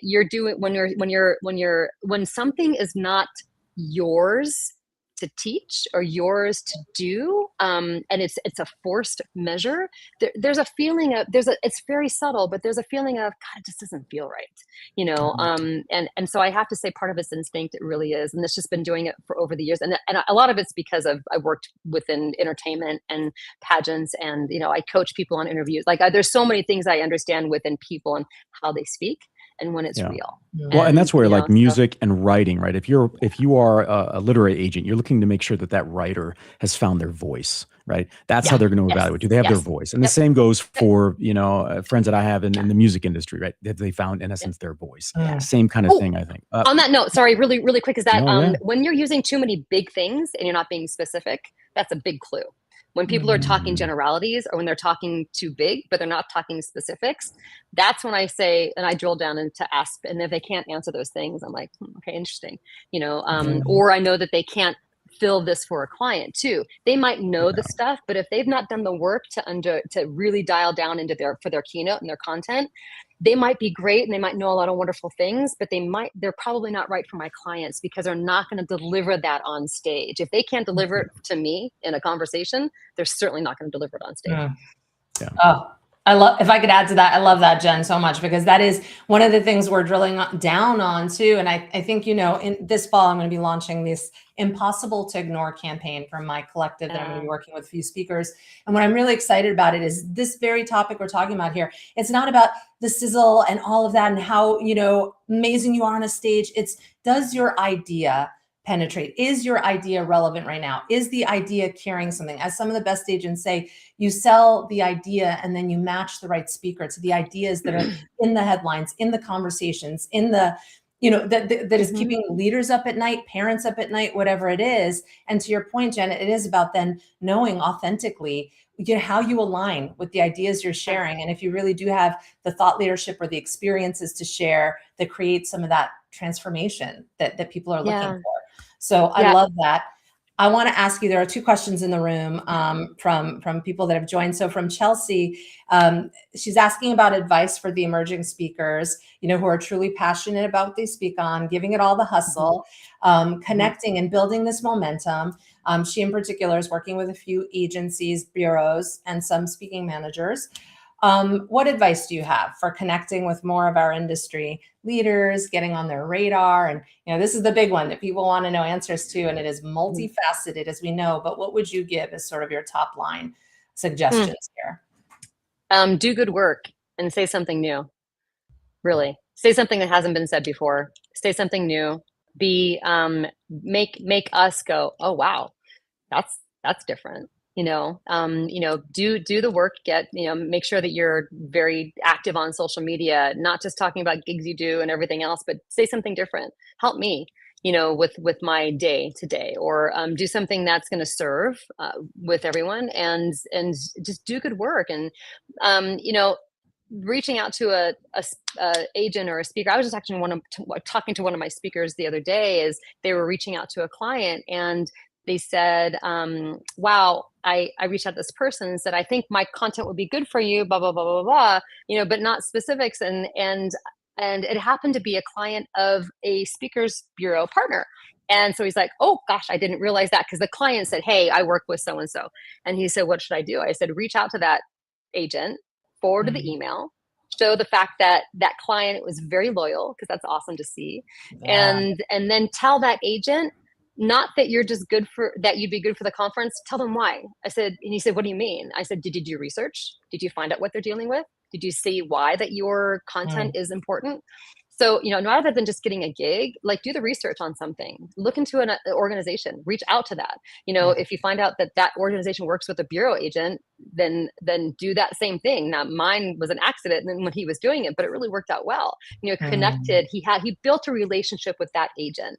something is not yours to teach or yours to do, and it's a forced measure, there's a feeling of it's very subtle, but there's a feeling of, God, it just doesn't feel right, and so I have to say part of it's instinct. It really is, and it's just been doing it for over the years, and a lot of it's because I worked within entertainment and pageants, and I coach people on interviews. Like, there's so many things I understand within people and how they speak and when it's real. Well, and that's where like music and writing, right? If you are a literary agent, you're looking to make sure that writer has found their voice, right? That's how they're going to evaluate. Do they have their voice? And the same goes for, friends that I have in the music industry, right? Have they found, in essence, their voice? Same kind of thing, I think. On that note, sorry, really, really quick, is that when you're using too many big things and you're not being specific, that's a big clue. When people are talking generalities, or when they're talking too big, but they're not talking specifics, that's when I say, and I drill down into ask. And if they can't answer those things, I'm like, okay, interesting. Or I know that they can't fill this for a client too. They might know the stuff, but if they've not done the work to really dial down into for their keynote and their content, they might be great and they might know a lot of wonderful things, but they're probably not right for my clients because they're not going to deliver that on stage. If they can't deliver it to me in a conversation, they're certainly not going to deliver it on stage. Oh, if I could add to that, I love that, Jen, so much, because that is one of the things we're drilling down on too. And I think, in this fall, I'm going to be launching this Impossible to Ignore campaign from my collective that I'm going to be working with a few speakers. And what I'm really excited about it is this very topic we're talking about here. It's not about the sizzle and all of that and how, amazing you are on a stage. It's, does your idea penetrate? Is your idea relevant right now? Is the idea carrying something? As some of the best agents say, you sell the idea and then you match the right speaker to the ideas that are in the headlines, in the conversations, in the, that is keeping leaders up at night, parents up at night, whatever it is. And to your point, Jen, it is about then knowing authentically how you align with the ideas you're sharing. And if you really do have the thought leadership or the experiences to share that create some of that transformation that people are looking for. So I love that. I want to ask you, there are two questions in the room from people that have joined. So from Chelsea, she's asking about advice for the emerging speakers, who are truly passionate about what they speak on, giving it all the hustle, connecting and building this momentum. She in particular is working with a few agencies, bureaus, and some speaking managers. What advice do you have for connecting with more of our industry leaders, getting on their radar? And, this is the big one that people want to know answers to, and it is multifaceted, as we know, but what would you give as sort of your top line suggestions here? Do good work and say something new. Really say something that hasn't been said before. Say something new. Make us go, oh, wow, that's different. Do the work, make sure that you're very active on social media, not just talking about gigs you do and everything else, but say something different. Help me, with my day today, or do something that's going to serve with everyone, and just do good work. And, reaching out to a agent or a speaker. I was just actually talking to one of my speakers the other day, is they were reaching out to a client and they said, wow, I reached out to this person and said, I think my content would be good for you, blah, blah, blah, blah, blah, but not specifics. And it happened to be a client of a speakers bureau partner. And so he's like, oh gosh, I didn't realize that, because the client said, hey, I work with so-and-so. And he said, what should I do? I said, reach out to that agent, forward to the email, show the fact that that client was very loyal, because that's awesome to see. And then tell that agent, not that you're just good for that, you'd be good for the conference. Tell them why. I said, and he said, what do you mean? I said, did you do research? Did you find out what they're dealing with? Did you see why that your content is important? So, rather than just getting a gig, like do the research on something, look into an organization, reach out to that. If you find out that organization works with a bureau agent, then do that same thing. Now, mine was an accident when he was doing it, but it really worked out well. Connected, he built a relationship with that agent.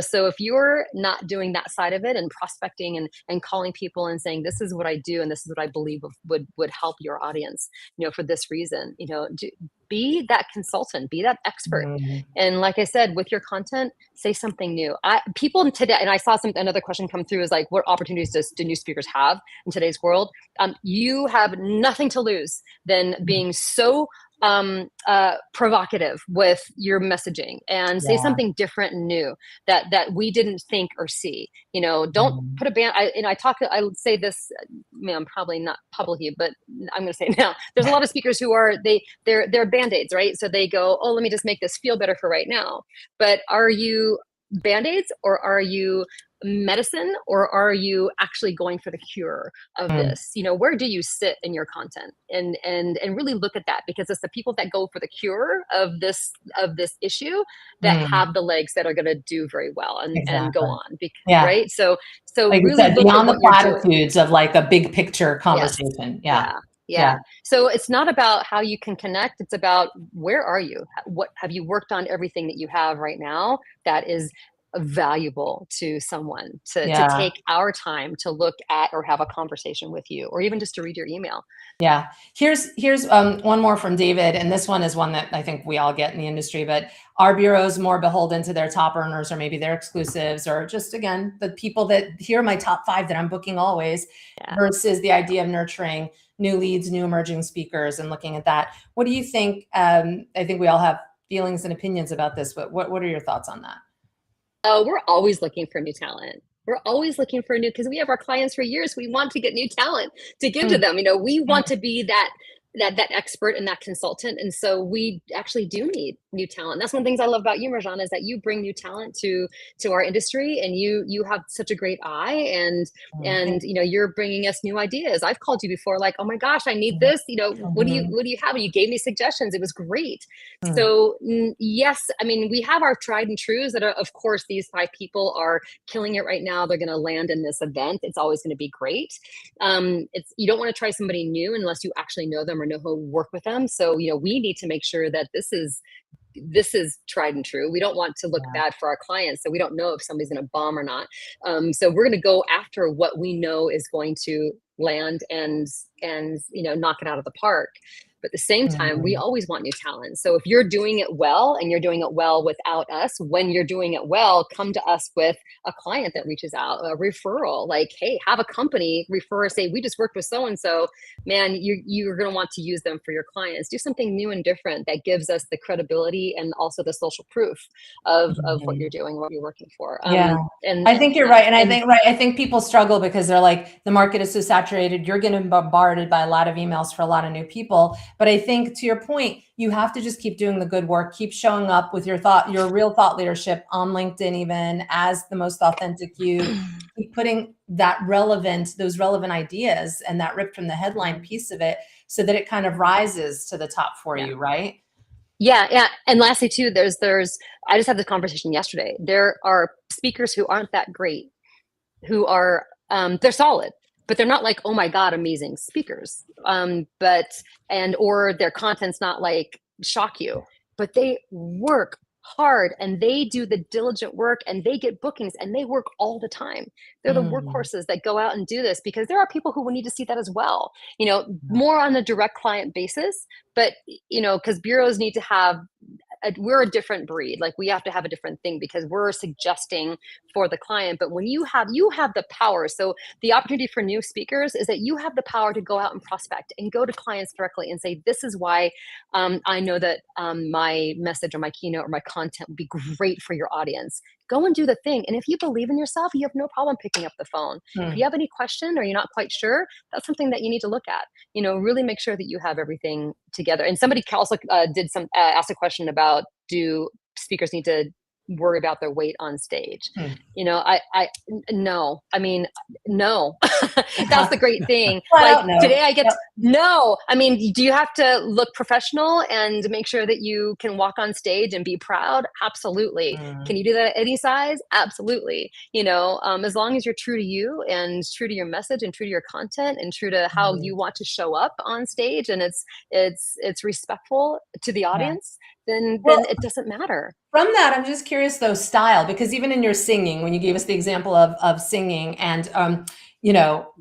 So if you're not doing that side of it and prospecting and calling people and saying, this is what I do and this is what I believe would help your audience, for this reason, be that consultant, be that expert. And like I said, with your content, say something new. People today, and I saw another question come through, is like, what opportunities do new speakers have in today's world? You have nothing to lose than being so provocative with your messaging and say something different and new that we didn't think or see. Don't put a band. I would say this, I'm probably not publicly, but I'm going to say it now. There's a lot of speakers who are they're band-aids, right? So they go, oh, let me just make this feel better for right now. But are you band-aids, or are you medicine, or are you actually going for the cure of this? Where do you sit in your content? And really look at that, because it's the people that go for the cure of this issue that have the legs that are going to do very well and go on. Right? So like really you said, look beyond at the what you're doing. platitudes of like a big picture conversation. Yeah. So it's not about how you can connect. It's about, where are you? What have you worked on? Everything that you have right now that is valuable to someone to take our time to look at or have a conversation with you, or even just to read your email. Yeah. Here's one more from David. And this one is one that I think we all get in the industry, but are bureaus more beholden to their top earners, or maybe their exclusives, or just, again, the people that here are my top 5 that I'm booking always, versus the idea of nurturing new leads, new emerging speakers, and looking at that? What do you think? I think we all have feelings and opinions about this, but what are your thoughts on that? Oh, we're always looking for new talent. We're always looking for new, because we have our clients for years. We want to get new talent to give to them. We want to be that expert and that consultant. And so we actually do need new talent. That's one of the things I love about you, Marjana, is that you bring new talent to our industry, and you have such a great eye, and you're bringing us new ideas. I've called you before, like, oh my gosh, I need this. What do you have? And you gave me suggestions. It was great. So yes, we have our tried and trues that are, of course, these 5 people are killing it right now. They're going to land in this event. It's always going to be great. You don't want to try somebody new unless you actually know them or know who work with them. So, we need to make sure that this is tried and true. We don't want to look bad for our clients. So we don't know if somebody's going to bomb or not. So we're going to go after what we know is going to land and knock it out of the park. But at the same time, we always want new talent. So if you're doing it well, and you're doing it well without us, when you're doing it well, come to us with a client that reaches out, a referral, like, hey, have a company refer, say, we just worked with so-and-so, man, you're going to want to use them for your clients. Do something new and different that gives us the credibility and also the social proof of what you're doing, what you're working for. And I think you're right. And I think people struggle because they're like, the market is so saturated. You're getting bombarded by a lot of emails for a lot of new people. But I think, to your point, you have to just keep doing the good work, keep showing up with your real thought leadership on LinkedIn, even as the most authentic you, keep putting those relevant ideas and that ripped from the headline piece of it, so that it kind of rises to the top for you, right? Yeah. And lastly, too, there's I just had this conversation yesterday. There are speakers who aren't that great, who are they're solid, but they're not like, oh my God, amazing speakers. Or their content's not like shock you, but they work hard and they do the diligent work and they get bookings and they work all the time. They're the workhorses that go out and do this, because there are people who will need to see that as well, more on a direct client basis, but, because bureaus need to have, we're a different breed. Like, we have to have a different thing because we're suggesting for the client. But when you have the power. So the opportunity for new speakers is that you have the power to go out and prospect and go to clients directly and say, this is why I know that my message or my keynote or my content would be great for your audience. Go and do the thing. And if you believe in yourself, you have no problem picking up the phone. If you have any question or you're not quite sure, that's something that you need to look at. Really make sure that you have everything together. And somebody also asked a question about, do speakers need to worry about their weight on stage. Hmm. You know, no, I mean, no, that's the great thing. Well, Like no. today I get, Yep. no, I mean, do you have to look professional and make sure that you can walk on stage and be proud? Absolutely. Can you do that at any size? Absolutely. You know, as long as you're true to you and true to your message and true to your content and true to how you want to show up on stage, and it's respectful to the audience, then it doesn't matter. From that, I'm just curious though, style, because even in your singing, when you gave us the example of singing and, you know,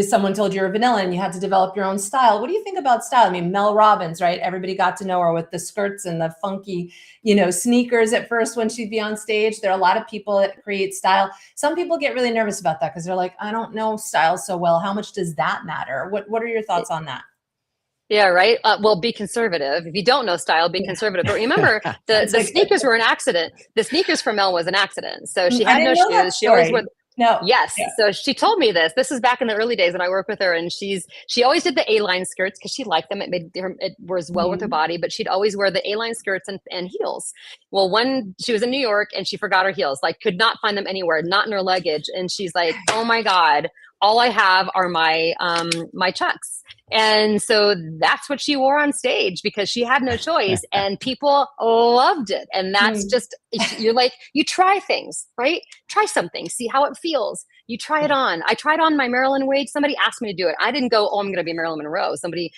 someone told you you're vanilla and you had to develop your own style. What do you think about style? I mean, Mel Robbins, right? Everybody got to know her with the skirts and the funky, you know, sneakers at first when she'd be on stage. There are a lot of people that create style. Some people get really nervous about that because they're like, I don't know style so well. How much does that matter? What are your thoughts on that? Yeah, right. Well, be conservative. If you don't know style, be conservative. But remember, the sneakers were an accident. The sneakers for Mel was an accident. So she had no shoes. She always wore. No. Yes. Yeah. So she told me this. This is back in the early days when I worked with her, and she always did the A-line skirts because she liked them. It was well with her body, but she'd always wear the A-line skirts and heels. Well, she was in New York and she forgot her heels, like could not find them anywhere, not in her luggage. And she's like, oh my God, all I have are my Chucks. And so that's what she wore on stage because she had no choice, and people loved it. And that's just, you're like, you try things, right? Try something, see how it feels. You try it on. I tried on my Marilyn Wade. Somebody asked me to do it. I didn't go, oh, I'm going to be Marilyn Monroe. Somebody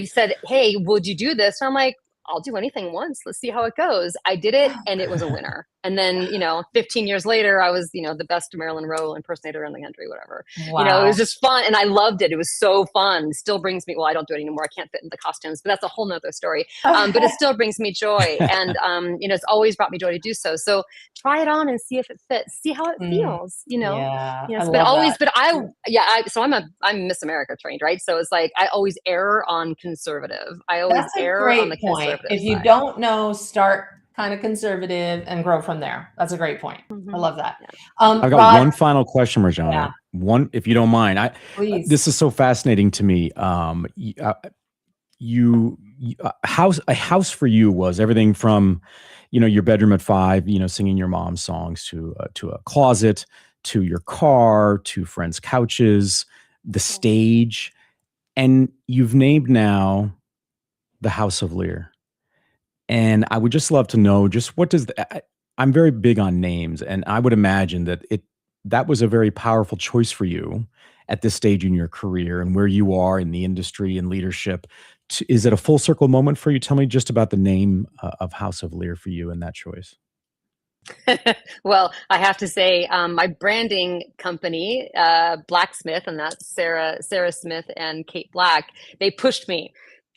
said, hey, would you do this? And I'm like, I'll do anything once. Let's see how it goes. I did it and it was a winner. And then, 15 years later, I was, the best Marilyn Monroe impersonator in the country, whatever. Wow. It was just fun. And I loved it. It was so fun. It still brings me, well, I don't do it anymore. I can't fit in the costumes, but that's a whole nother story. But it still brings me joy. And, it's always brought me joy to do so. So try it on and see if it fits, see how it feels, Yeah. Yes, but always, that. So I'm Miss America trained, right? So it's like, I always err on conservative. I always err on the conservative If you side. don't know, start kind of conservative and grow from there. That's a great point. I love that. I've got one final question, Marjana. Yeah. One, if you don't mind. Please. This is so fascinating to me. A house for you was everything from, your bedroom at 5, singing your mom's songs to a closet, to your car, to friends' couches, the stage, and you've named now the House of Lier. And I would just love to know just what does I'm very big on names, and I would imagine that was a very powerful choice for you at this stage in your career and where you are in the industry and leadership. Is it a full circle moment for you? Tell me just about the name of House of Lier for you and that choice. Well, I have to say, my branding company, Blacksmith, and that's Sarah Smith and Kate Black, they pushed me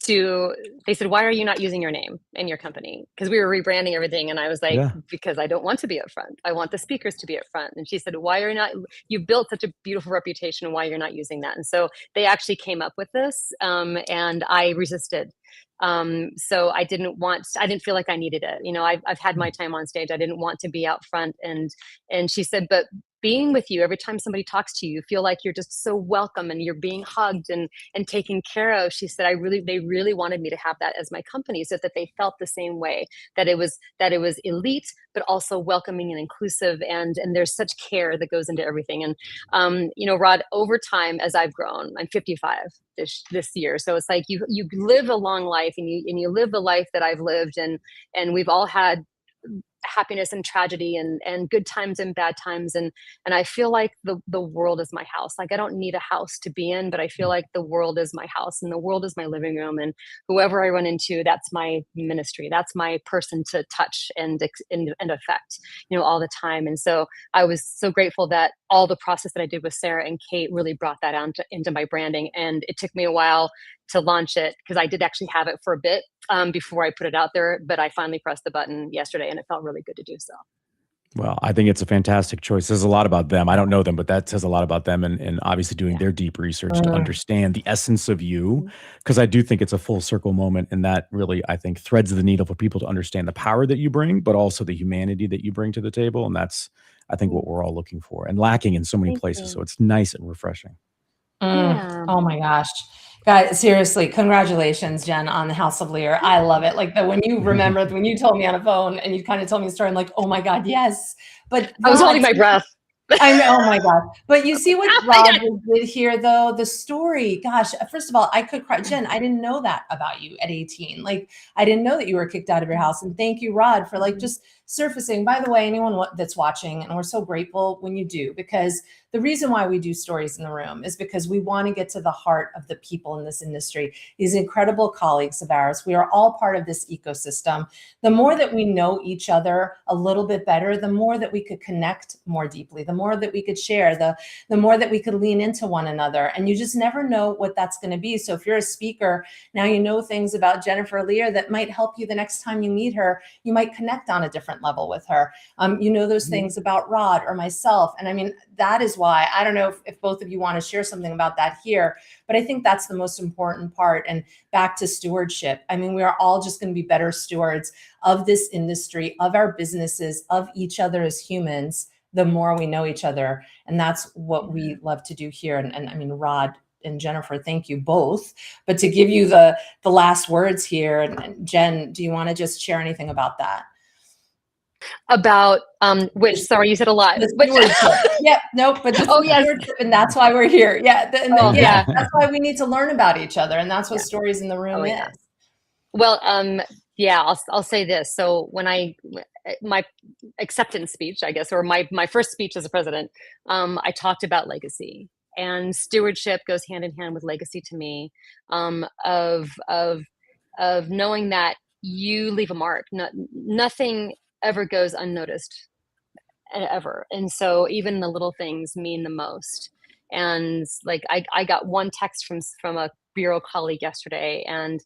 they said, why are you not using your name in your company? Because we were rebranding everything. And I was like, because I don't want to be up front. I want the speakers to be up front. And she said, why are you not, you've built such a beautiful reputation, why you're not using that? And so they actually came up with this, and I resisted. So I didn't feel like I needed it. I've had my time on stage. I didn't want to be out front. And she said, but being with you, every time somebody talks to you, you feel like you're just so welcome and you're being hugged and taken care of. She said, they really wanted me to have that as my company, so that they felt the same way, that it was elite, but also welcoming and inclusive. And there's such care that goes into everything. And, Rod, over time, as I've grown, I'm 55 this year. So it's like you live a long life, and you live the life that I've lived, and we've all had happiness and tragedy and good times and bad times. And I feel like the world is my house. Like I don't need a house to be in, but I feel like the world is my house and the world is my living room. And whoever I run into, that's my ministry. That's my person to touch and affect, all the time. And so I was so grateful that all the process that I did with Sarah and Kate really brought that into my branding. And it took me a while to launch it, because I did actually have it for a bit before I put it out there, but I finally pressed the button yesterday, and it felt really good to do so. Well, I think it's a fantastic choice. Says a lot about them. I don't know them, but that says a lot about them, and obviously doing their deep research to understand the essence of you, because I do think it's a full circle moment, and that really, I think, threads the needle for people to understand the power that you bring, but also the humanity that you bring to the table. And that's, I think, what we're all looking for and lacking in so many places. So it's nice and refreshing. Oh my gosh. Guys, seriously, congratulations, Jen, on the House of Lear. I love it. Like when you remembered, when you told me on a phone and you kind of told me a story, I'm like, oh my God, yes. But I was Rod, holding my breath. I know, oh my God. But you see what Rod did here, though? The story, gosh, first of all, I could cry. Jen, I didn't know that about you at 18. Like, I didn't know that you were kicked out of your house. And thank you, Rod, for like just surfacing. By the way, anyone that's watching, and we're so grateful when you do, because the reason why we do Stories in the Room is because we want to get to the heart of the people in this industry, these incredible colleagues of ours. We are all part of this ecosystem. The more that we know each other a little bit better, the more that we could connect more deeply, the more that we could share, the more that we could lean into one another. And you just never know what that's going to be. So if you're a speaker, now you know things about Jennifer Lier that might help you the next time you meet her. You might connect on a different level with her. You know those things about Rod or myself. And I mean, that is why, I don't know if both of you want to share something about that here, but I think that's the most important part. And back to stewardship. I mean, we are all just going to be better stewards of this industry, of our businesses, of each other as humans, the more we know each other. And that's what we love to do here. And I mean, Rod and Jennifer, thank you both. But to give you the last words here, and Jen, do you want to just share anything about that? About which, sorry, you said a lot. Yeah, nope, but just stewardship, and that's why we're here. Yeah, that's why we need to learn about each other, and that's what Stories in the Room is. Well, yeah, I'll say this. So when my acceptance speech, I guess, or my first speech as a president, I talked about legacy, and stewardship goes hand in hand with legacy to me, of knowing that you leave a mark. Nothing ever goes unnoticed, ever. And so even the little things mean the most. And like I got one text from a bureau colleague yesterday, and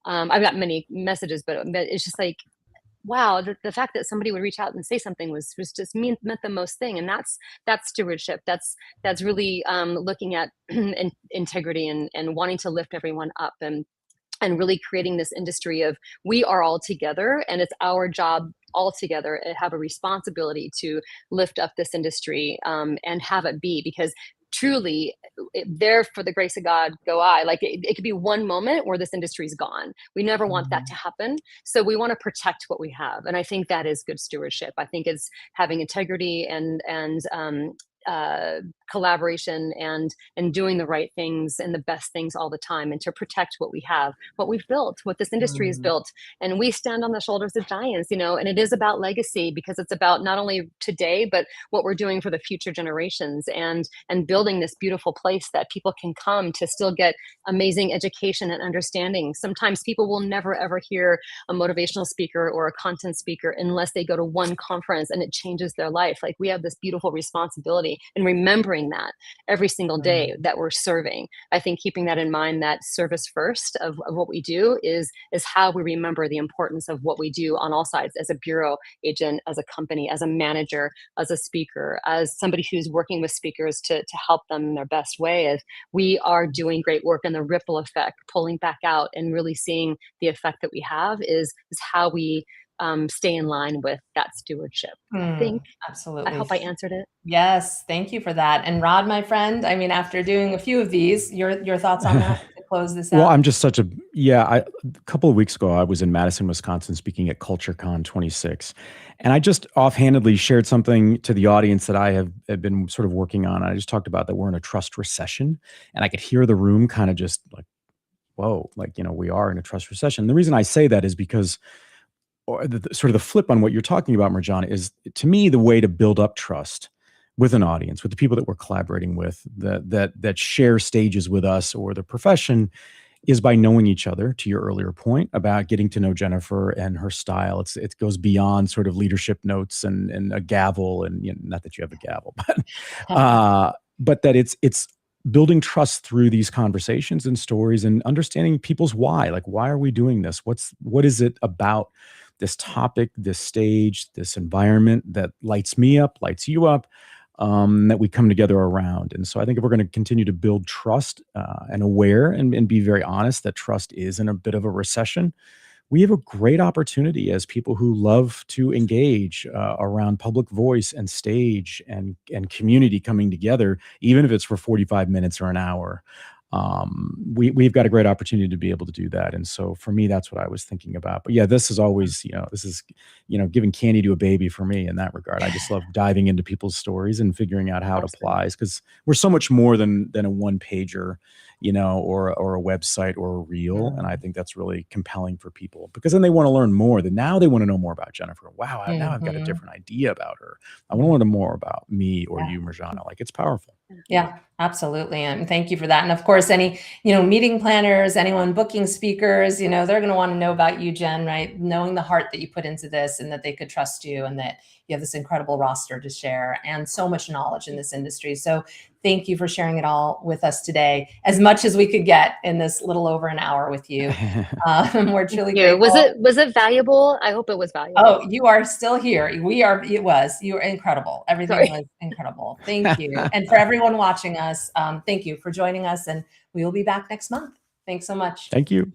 I've got many messages, but it's just like, wow, the fact that somebody would reach out and say something was just meant the most thing. And that's stewardship. That's really looking at integrity and wanting to lift everyone up, and really creating this industry of we are all together, and it's our job all together have a responsibility to lift up this industry, and have it be, because truly there for the grace of God go I. Like it could be one moment where this industry's gone. We never want that to happen. So we want to protect what we have. And I think that is good stewardship. I think it's having integrity and collaboration and doing the right things and the best things all the time, and to protect what we have, what we've built, what this industry has built. And we stand on the shoulders of giants, and it is about legacy, because it's about not only today, but what we're doing for the future generations, and building this beautiful place that people can come to still get amazing education and understanding. Sometimes people will never ever hear a motivational speaker or a content speaker unless they go to one conference and it changes their life. Like we have this beautiful responsibility and remembering that every single day that we're serving. I think keeping that in mind, that service first of what we do is how we remember the importance of what we do on all sides, as a bureau agent, as a company, as a manager, as a speaker, as somebody who's working with speakers to help them in their best way. As we are doing great work, and the ripple effect, pulling back out and really seeing the effect that we have is how we stay in line with that stewardship. I think. Absolutely. I hope I answered it. Yes, thank you for that. And Rod, my friend, I mean, after doing a few of these, your thoughts on that to close this out? Well, I'm just a couple of weeks ago, I was in Madison, Wisconsin, speaking at CultureCon 26. And I just offhandedly shared something to the audience that I have been sort of working on. I just talked about that we're in a trust recession, and I could hear the room kind of just like, whoa, like, we are in a trust recession. The reason I say that is because, or sort of the flip on what you're talking about, Marjana, is to me the way to build up trust with an audience, with the people that we're collaborating with, that share stages with us or the profession, is by knowing each other. To your earlier point about getting to know Jennifer and her style, it goes beyond sort of leadership notes and a gavel, and not that you have a gavel, but that it's building trust through these conversations and stories, and understanding people's why. Like, why are we doing this? What is it about this topic, this stage, this environment that lights me up, lights you up, that we come together around? And so I think if we're going to continue to build trust and aware and be very honest that trust is in a bit of a recession, we have a great opportunity as people who love to engage around public voice and stage and community coming together, even if it's for 45 minutes or an hour. we've got a great opportunity to be able to do that. And so for me, that's what I was thinking about. But yeah, this is always, this is, giving candy to a baby for me in that regard. I just love diving into people's stories and figuring out how it applies, because we're so much more than a one pager, or a website or a reel. And I think that's really compelling for people, because then they want to learn more. Now they want to know more about Jennifer. Wow, now I've got a different idea about her. I want to learn more about me or you, Mirjana. Like, it's powerful. Yeah, absolutely. And thank you for that. And of course, any, meeting planners, anyone booking speakers, they're going to want to know about you, Jen, right? Knowing the heart that you put into this, and that they could trust you, and that you have this incredible roster to share, and so much knowledge in this industry. So thank you for sharing it all with us today, as much as we could get in this little over an hour with you. We're truly grateful. Was it valuable? I hope it was valuable. Oh, you are still here. You were incredible. Everything was incredible. Thank you. And for everyone watching us, thank you for joining us, and we will be back next month. Thanks so much. Thank you.